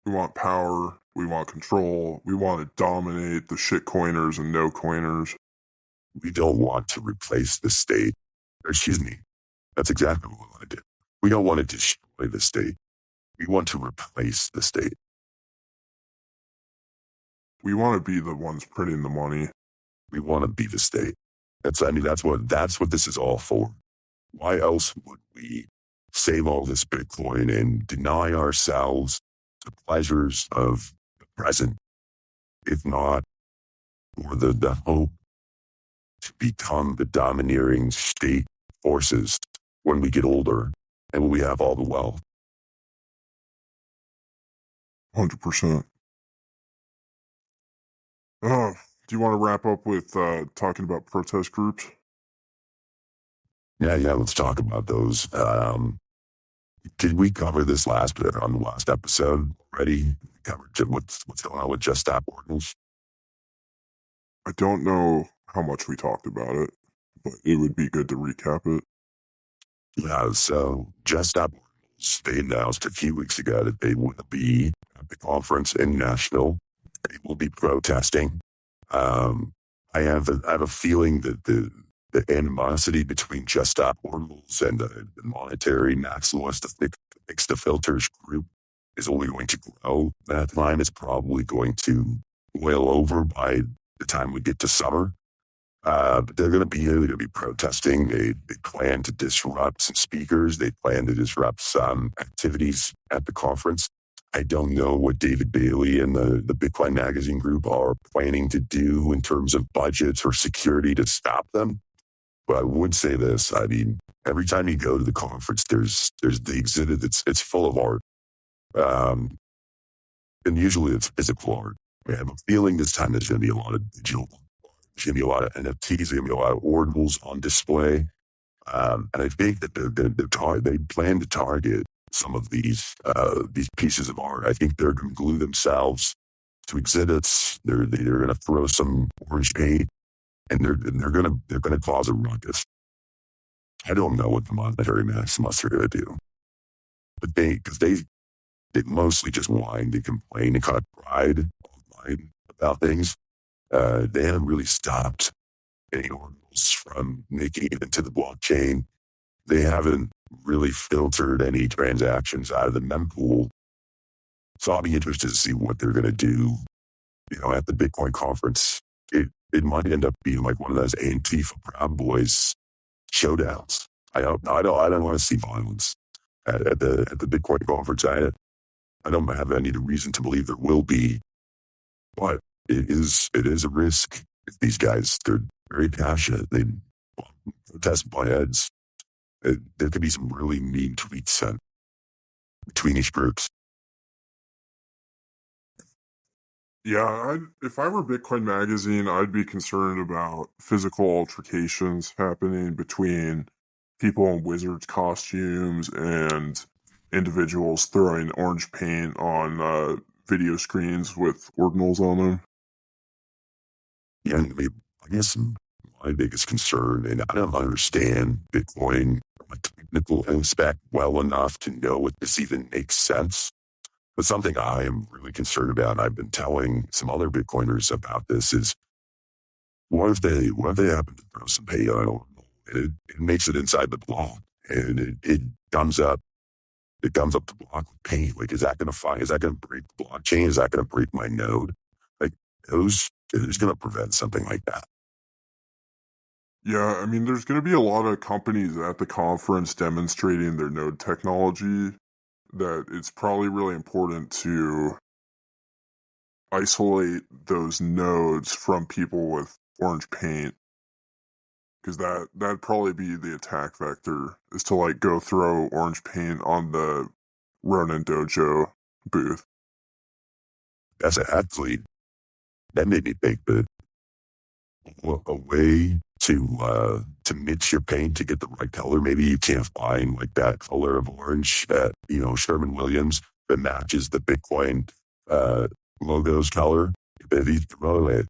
We want power. We want control. We want to dominate the shitcoiners and no-coiners. We don't want to replace the state. Excuse me. That's exactly what we want to do. We don't want to destroy the state. We want to replace the state. We want to be the ones printing the money. We want to be the state. That's what this is all for. Why else would we save all this Bitcoin and deny ourselves the pleasures of the present, if not for the hope to become the domineering state forces when we get older and when we have all the wealth? 100%. Do you want to wrap up with talking about protest groups? Yeah, let's talk about those. Did we cover this on the last episode already? Covered what's going on with Just Stop Ordinals? I don't know how much we talked about it, but it would be good to recap it. Yeah, so Just Stop Ordinals, they announced a few weeks ago that they will be at the conference in Nashville. They will be protesting. I have a feeling that the animosity between Just Stop Ordinals and the monetary maximalist to fix the filters group is only going to grow. That time is probably going to boil over by the time we get to summer. But they're going to be protesting. They plan to disrupt some speakers. They plan to disrupt some activities at the conference. I don't know what David Bailey and the Bitcoin Magazine group are planning to do in terms of budgets or security to stop them. But I would say this. I mean, every time you go to the conference, there's the exhibit. It's full of art. And usually it's physical art. I have a feeling this time there's going to be a lot of digital art. There's going to be a lot of NFTs. There's going to be a lot of ordinals on display. And I think that they plan to target some of these pieces of art. I think they're going to glue themselves to exhibits. They're going to throw some orange paint, and they're going to cause a ruckus. I don't know what the monetary maximalists are going to do, but they mostly just whine, they complain, they kind of pride online about things. They haven't really stopped any ordinals from making it into the blockchain. They haven't really filtered any transactions out of the mempool. So I'll be interested to see what they're going to do, at the Bitcoin conference. It might end up being like one of those Antifa Proud Boys showdowns. I don't want to see violence at the Bitcoin conference. I don't have any reason to believe there will be, but it is a risk. If these guys, they're very passionate. They protest by heads. There could be some really mean tweets sent between each groups. Yeah, if I were Bitcoin Magazine, I'd be concerned about physical altercations happening between people in wizards costumes and individuals throwing orange paint on video screens with ordinals on them. Yeah, I guess my biggest concern, and I don't understand Bitcoin from a technical aspect well enough to know if this even makes sense. But something I am really concerned about, and I've been telling some other Bitcoiners about this, is what if they happen to throw some paint on it, and it makes it inside the block, and it comes up it comes up to block with paint. Like, is that going to break the blockchain? Is that going to break my node? Like, who's going to prevent something like that? Yeah, I mean, there's going to be a lot of companies at the conference demonstrating their node technology, that it's probably really important to isolate those nodes from people with orange paint, because that'd probably be the attack vector, is to like go throw orange paint on the Ronin Dojo booth. As an athlete, that made me think that a way to mix your paint to get the right color. Maybe you can't find like that color of orange at, Sherwin-Williams that matches the Bitcoin logo's color. But if you throw it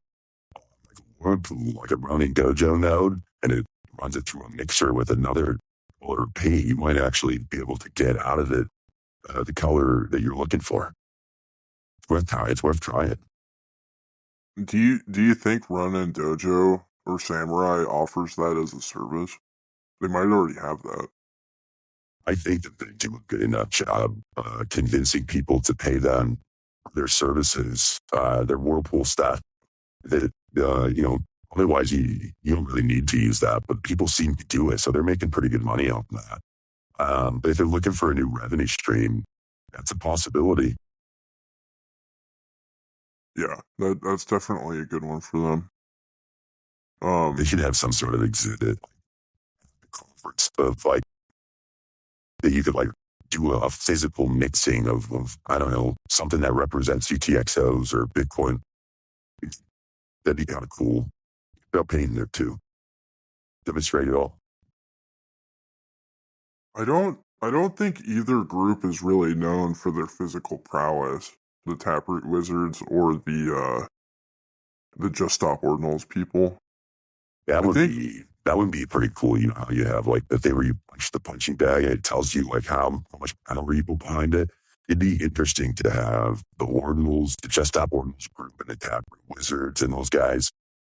like a Ronin Dojo node and it runs it through a mixer with another color paint, you might actually be able to get out of it the color that you're looking for. It's worth trying. Do you think Ronin Dojo or Samurai offers that as a service? They might already have that. I think that they do a good enough job convincing people to pay them for their services, their Whirlpool stuff. That otherwise you don't really need to use that, but people seem to do it, so they're making pretty good money off that. But if they're looking for a new revenue stream, that's a possibility. Yeah, that's definitely a good one for them. They should have some sort of exhibit conference of like that you could like do a physical mixing of I don't know, something that represents UTXOs or Bitcoin. That'd be kind of cool. They'll paint there too. Demonstrate it all. I don't think either group is really known for their physical prowess. The Taproot Wizards or the Just Stop Ordinals people. That would be pretty cool. You know how you have like the thing where you punch the punching bag and it tells you like how much power you put behind it. It'd be interesting to have the Ordinals, the Just Stop Ordinals group and the Taproot Wizards and those guys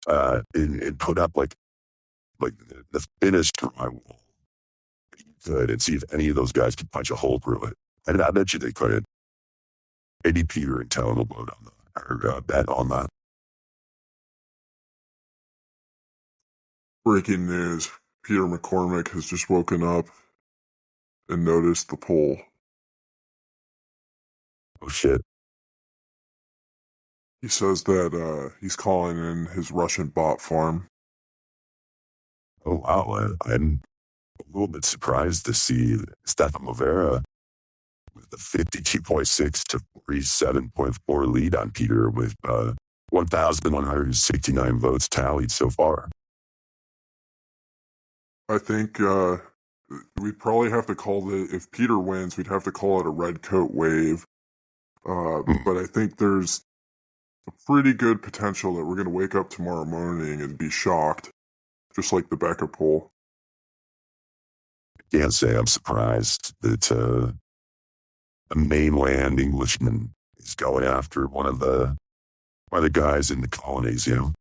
and put up like the thinnest drywall you could and see if any of those guys could punch a hole through it. And I bet you they couldn't. Maybe Peter and Talon will vote on that, or bet on that. Breaking news. Peter McCormick has just woken up and noticed the poll. Oh, shit. He says that he's calling in his Russian bot farm. Oh, wow. I'm a little bit surprised to see Stefan Movera with the 52.6 to 47.4 lead on Peter with 1,169 votes tallied so far. I think we'd probably have to call it, if Peter wins, we'd have to call it a red coat wave. But I think there's a pretty good potential that we're going to wake up tomorrow morning and be shocked, just like the Becca poll. I can't say I'm surprised that a mainland Englishman is going after one of the guys in the colonies, you know?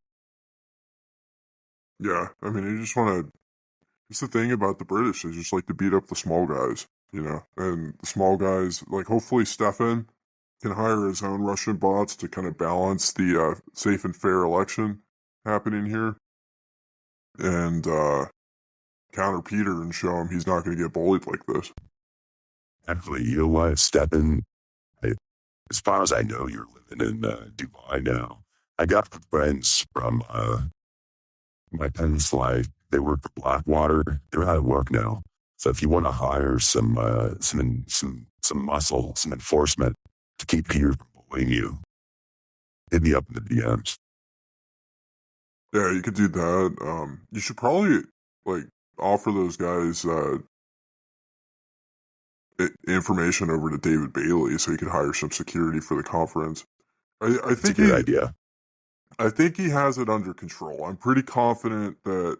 Yeah, I mean, you just want to... It's the thing about the British, they just like to beat up the small guys, you know? And the small guys, like hopefully Stefan can hire his own Russian bots to kind of balance the safe and fair election happening here. And counter Peter and show him he's not going to get bullied like this. Actually, you know what, Stefan? As far as I know, you're living in Dubai now. I got friends from my parents' life. They work for Blackwater. They're out of work now. So if you want to hire some muscle, some enforcement to keep Peter from bullying you, hit me up in the DMs. Yeah, you could do that. You should probably like offer those guys information over to David Bailey so he could hire some security for the conference. I think It's a good idea. I think he has it under control. I'm pretty confident that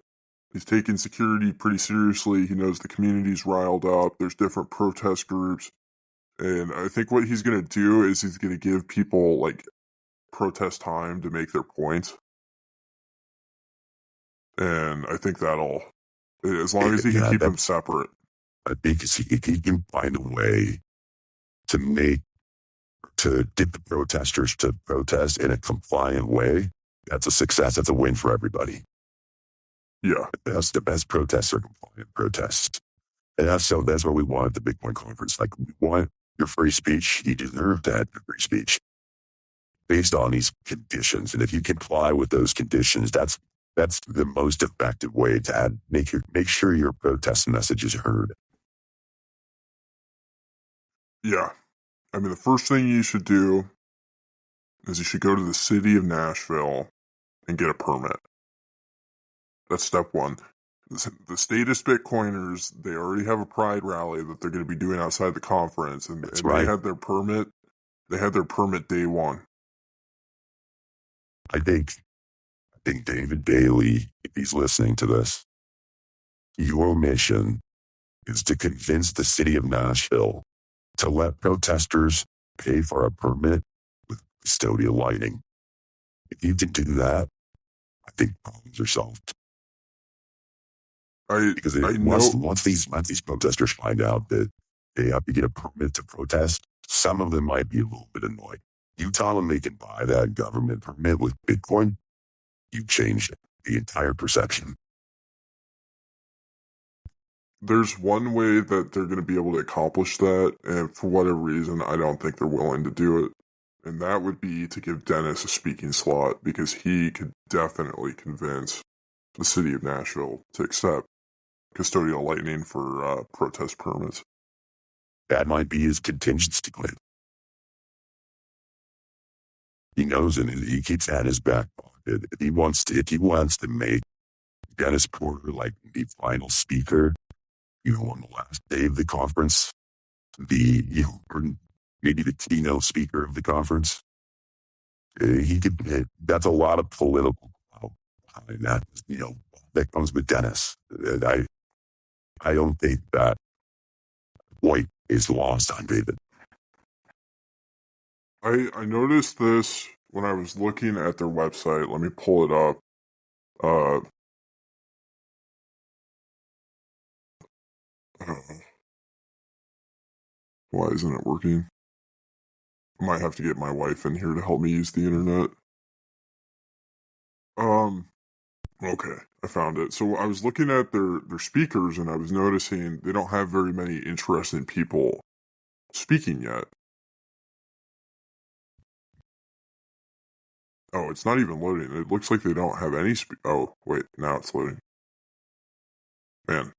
he's taking security pretty seriously. He knows the community's riled up. There's different protest groups. And I think what he's going to do is he's going to give people like protest time to make their points. And I think that'll, as long as he can keep them separate. I think if he can find a way to get the protesters to protest in a compliant way, that's a success. That's a win for everybody. Yeah. The best protests are compliant protests. And that's what we want at the Bitcoin conference. Like, we want your free speech. You deserve to have your free speech based on these conditions. And if you comply with those conditions, that's the most effective way to make sure your protest message is heard. Yeah. I mean, the first thing you should do is you should go to the city of Nashville and get a permit. That's step one. The statist Bitcoiners, they already have a pride rally that they're going to be doing outside the conference, and right. They had their permit. They had their permit day one. I think David Bailey, if he's listening to this, your mission is to convince the city of Nashville to let protesters pay for a permit with custodial lighting. If you can do that, I think problems are solved. Because once these protesters find out that they have to get a permit to protest, some of them might be a little bit annoyed. You tell them they can buy that government permit with Bitcoin, you changed the entire perception. There's one way that they're going to be able to accomplish that, and for whatever reason, I don't think they're willing to do it. And that would be to give Dennis a speaking slot, because he could definitely convince the city of Nashville to accept custodial lightning for protest permits. That might be his contingency plan. He knows it. He keeps that in his back pocket. If he wants to make Dennis Porter like the final speaker, on the last day of the conference, or maybe the keynote speaker of the conference, that's a lot of political power behind that. That comes with Dennis. I don't think that point is lost on David. I noticed this when I was looking at their website. Let me pull it up. Why isn't it working? I might have to get my wife in here to help me use the internet. Okay, I found it. So I was looking at their speakers, and I was noticing they don't have very many interesting people speaking yet. Oh, it's not even loading. It looks like they don't have any oh, wait, now it's loading. Man,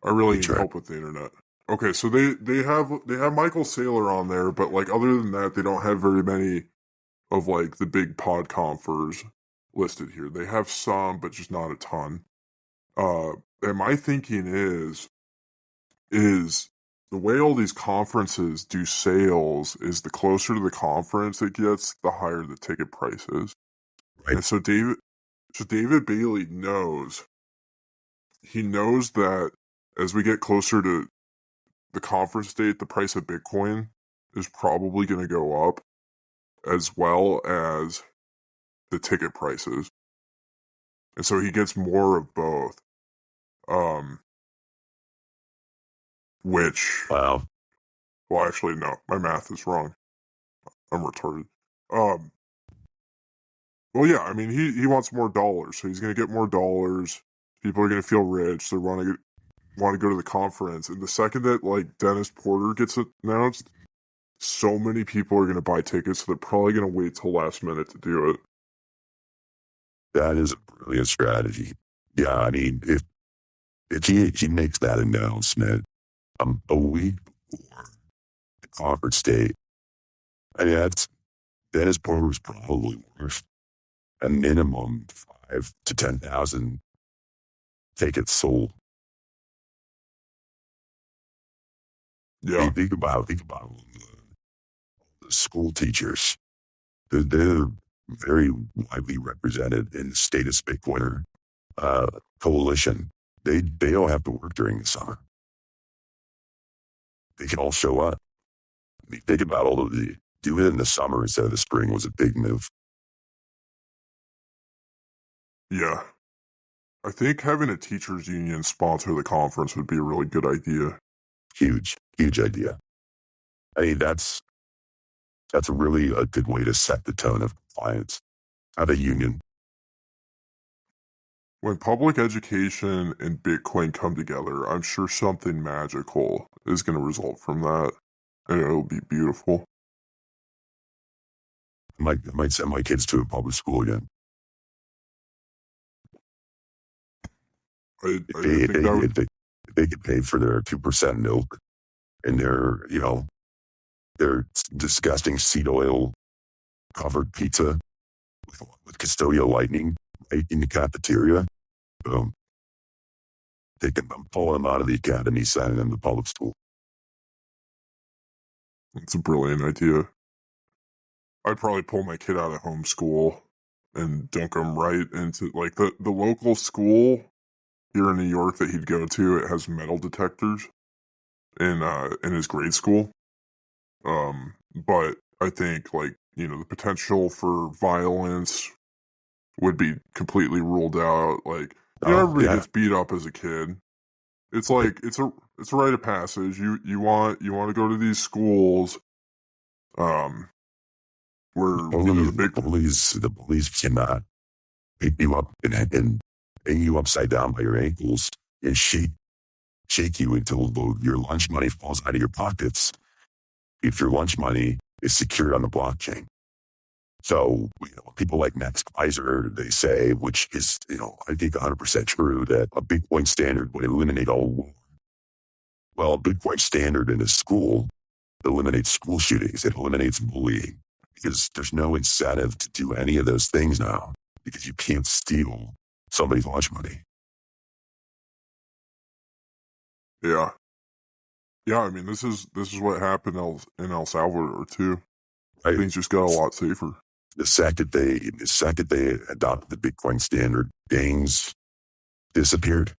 I really need help with the internet. Okay, so they have Michael Saylor on there, but like other than that, they don't have very many of like the big PODCONFers listed here. They have some, but just not a ton. And my thinking is the way all these conferences do sales is the closer to the conference it gets, the higher the ticket price is. Right. And so David Bailey knows. He knows that as we get closer to the conference date, the price of Bitcoin is probably going to go up, as well as the ticket prices. And so he gets more of both. Which... Wow. Well, actually, no. My math is wrong. I'm retarded. Well, yeah, I mean, he wants more dollars, so he's going to get more dollars. People are going to feel rich. They want to go to the conference. And the second that, like, Dennis Porter gets announced, so many people are going to buy tickets, so they're probably going to wait till last minute to do it. That is a brilliant strategy. Yeah, I mean, if he makes that announcement a week before the conference date, I mean, Dennis Porter was probably worth a minimum 5,000 to 10,000 tickets sold. Yeah. Think about the school teachers. They're very widely represented in the statist Bitcoiner coalition. They don't have to work during the summer. They can all show up. I mean, think about all of do it in the summer instead of the spring was a big move. Yeah. I think having a teachers union sponsor the conference would be a really good idea. Huge idea. I mean, that's really a good way to set the tone of compliance. Have a union. When public education and Bitcoin come together, I'm sure something magical is going to result from that, and it'll be beautiful. I might send my kids to a public school again. I think that would... If they get paid for their 2% milk and their disgusting seed oil covered pizza with custodial lighting right in the cafeteria, they can pull them out of the academy, send them to public school. It's a brilliant idea. I'd probably pull my kid out of homeschool and dunk him right into, like, the local school here in New York that he'd go to. It has metal detectors in his grade school. But I think, like, the potential for violence would be completely ruled out. Like, everybody gets beat up as a kid. It's like it's a rite of passage. You want to go to these schools, where the police cannot pick you up and hang you upside down by your ankles and shake you until your lunch money falls out of your pockets. If your lunch money is secured on the blockchain. So, people like Max Kaiser, they say, which is, I think 100% true, that a Bitcoin standard would eliminate all war. Well, a Bitcoin standard in a school eliminates school shootings. It eliminates bullying because there's no incentive to do any of those things now because you can't steal somebody's lunch money. Yeah. Yeah, I mean, this is what happened in El Salvador too. Right. Things just got a lot safer. The second they adopted the Bitcoin standard, gangs disappeared,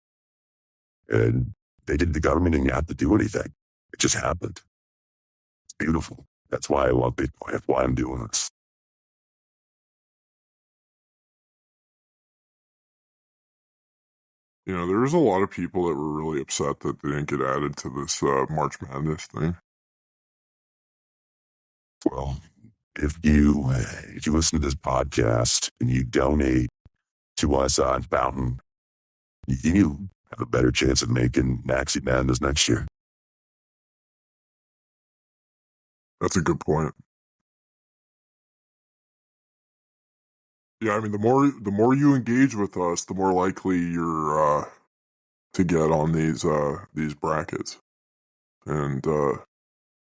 and the government didn't have to do anything. It just happened. It's beautiful. That's why I love Bitcoin. That's why I'm doing this. There was a lot of people that were really upset that they didn't get added to this March Madness thing. Well, if you listen to this podcast and you donate to us on Fountain, you have a better chance of making Maxi Madness next year. That's a good point. Yeah, I mean, the more you engage with us, the more likely you're to get on these brackets. And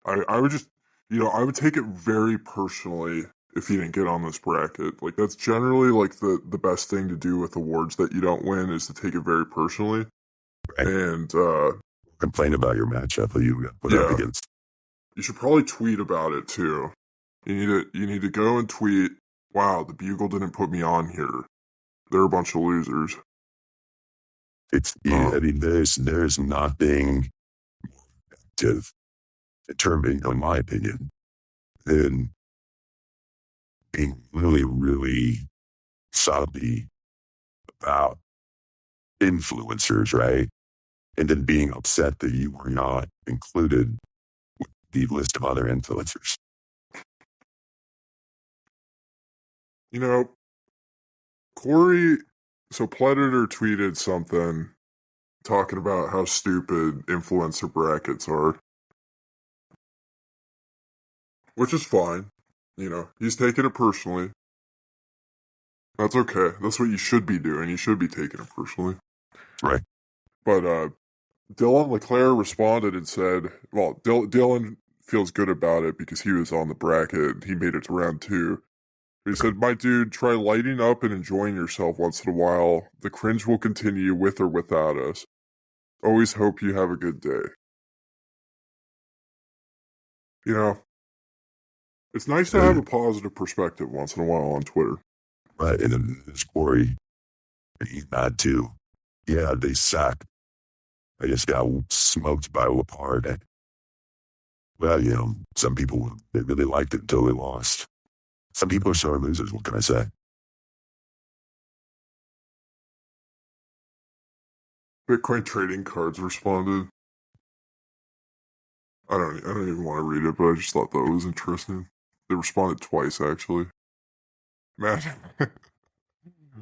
I would just, I would take it very personally if you didn't get on this bracket. Like, that's generally like the best thing to do with awards that you don't win is to take it very personally. Right. And complain about your matchup that you got put up against. You should probably tweet about it too. You need to go and tweet, wow, the Bugle didn't put me on here. They're a bunch of losers. I mean, there's nothing more effective determining, in my opinion, than being really, really salty about influencers, right? And then being upset that you were not included with the list of other influencers. Corey, so Predator tweeted something talking about how stupid influencer brackets are. Which is fine. He's taking it personally. That's okay. That's what you should be doing. You should be taking it personally. Right. But Dylan LeClaire responded and said, well, Dylan feels good about it because he was on the bracket. He made it to round 2. He said, my dude, try lighting up and enjoying yourself once in a while. The cringe will continue with or without us. Always hope you have a good day. It's nice to have a positive perspective once in a while on Twitter. Right, and then there's Corey. And he's mad too. Yeah, they suck. I just got smoked by Lepard. Well, some people, they really liked it until they lost. Some people are sore losers, what can I say? Bitcoin trading cards responded. I don't even want to read it, but I just thought that was interesting. They responded twice, actually.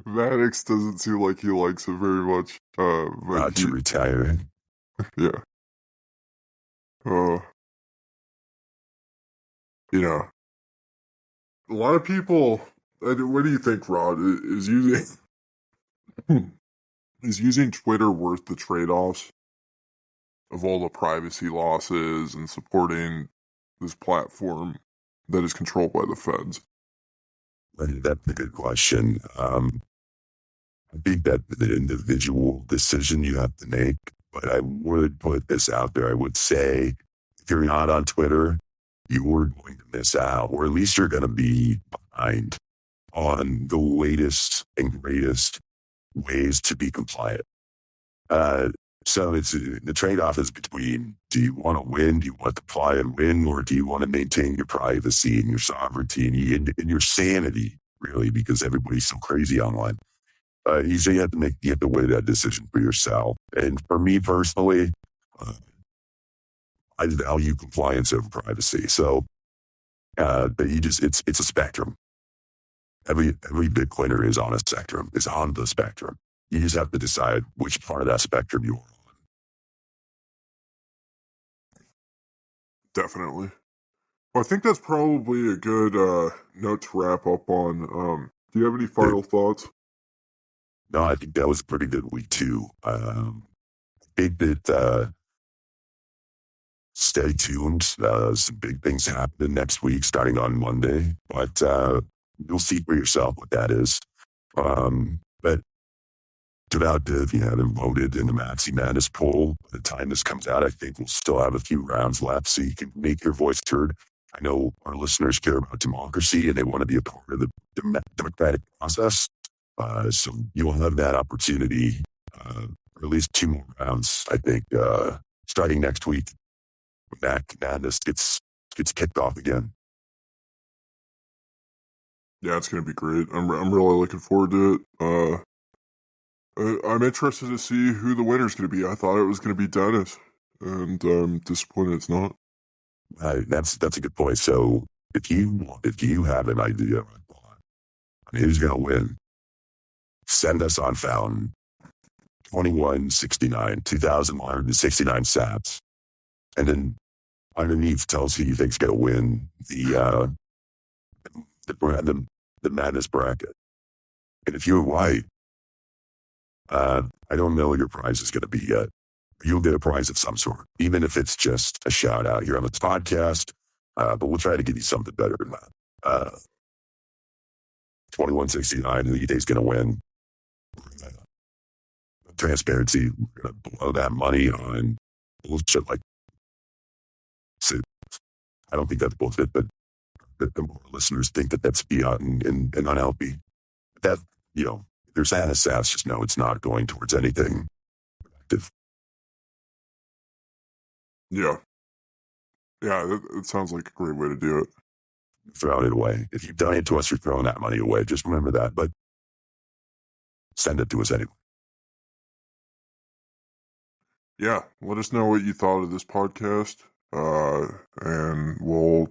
Maddox doesn't seem like he likes it very much. Not to retire. Yeah. You know, a lot of people. What do you think, Rod? Is using Twitter worth the trade-offs of all the privacy losses and supporting this platform that is controlled by the feds? That's a good question. I think that the individual decision you have to make, but I would put this out there. I would say, if you're not on Twitter, you are going to miss out, or at least you're going to be behind on the latest and greatest ways to be compliant. So the trade-off is between, do you want to win? Do you want to comply and win? Or do you want to maintain your privacy and your sovereignty and your sanity, really, because everybody's so crazy online. So you have to weigh that decision for yourself. And for me personally, I value compliance over privacy. So, but it's a spectrum. Every Bitcoiner is on a spectrum, is on the spectrum. You just have to decide which part of that spectrum you are on. Definitely. Well, I think that's probably a good note to wrap up on. Do you have any final thoughts? No, I think that was a pretty good week too. I think that stay tuned. Some big things happening next week, starting on Monday. But you'll see for yourself what that is. But about if you haven't voted in the Maxi Madness poll, by the time this comes out, I think we'll still have a few rounds left so you can make your voice heard. I know our listeners care about democracy and they want to be a part of the democratic process. So you'll have that opportunity, or at least 2 more rounds, I think, starting next week when Maxi Madness gets kicked off again. Yeah, it's going to be great. I'm really looking forward to it. I'm interested to see who the winner's going to be. I thought it was going to be Dennis, and I'm disappointed it's not. That's a good point. So if you have an idea on who's going to win, send us on Fountain 2169 2,169 sats, and then underneath tells who you think's going to win the Madness bracket. And if you're right, I don't know what your prize is going to be yet. You'll get a prize of some sort, even if it's just a shout out here on this podcast. But we'll try to give you something better than that. 2169, who you think's going to win? Transparency, we're going to blow that money on bullshit like. So I don't think that's bullshit, but the more listeners think that that's beyond and unhealthy. That, if there's NSS, just know it's not going towards anything productive. Yeah. Yeah, it sounds like a great way to do it. Throw it away. If you donate to us, you're throwing that money away. Just remember that, but send it to us anyway. Yeah, let us know what you thought of this podcast. And we'll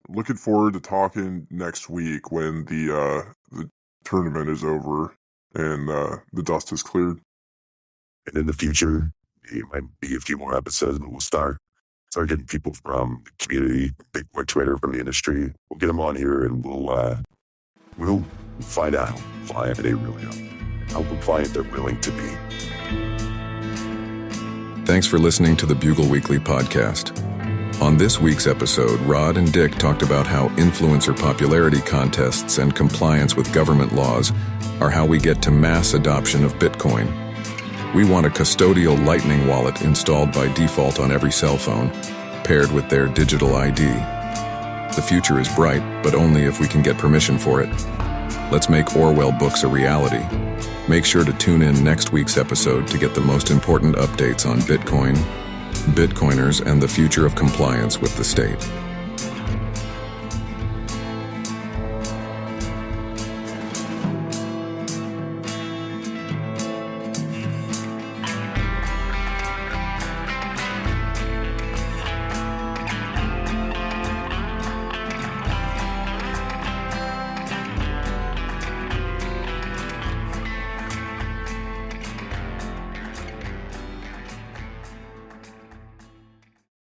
looking forward to talking next week when the tournament is over and the dust is cleared. And in the future, it might be a few more episodes, but we'll start getting people from the community, Bitcoin Twitter, from the industry. We'll get them on here and we'll find out how compliant they really are, how compliant they're willing to be. Thanks for listening to the Bugle Weekly podcast. On this week's episode, Rod and Dick talked about how influencer popularity contests and compliance with government laws are how we get to mass adoption of Bitcoin. We want a custodial Lightning wallet installed by default on every cell phone, paired with their digital ID. The future is bright, but only if we can get permission for it. Let's make Orwell books a reality. Make sure to tune in next week's episode to get the most important updates on Bitcoin, Bitcoiners, and the future of compliance with the state.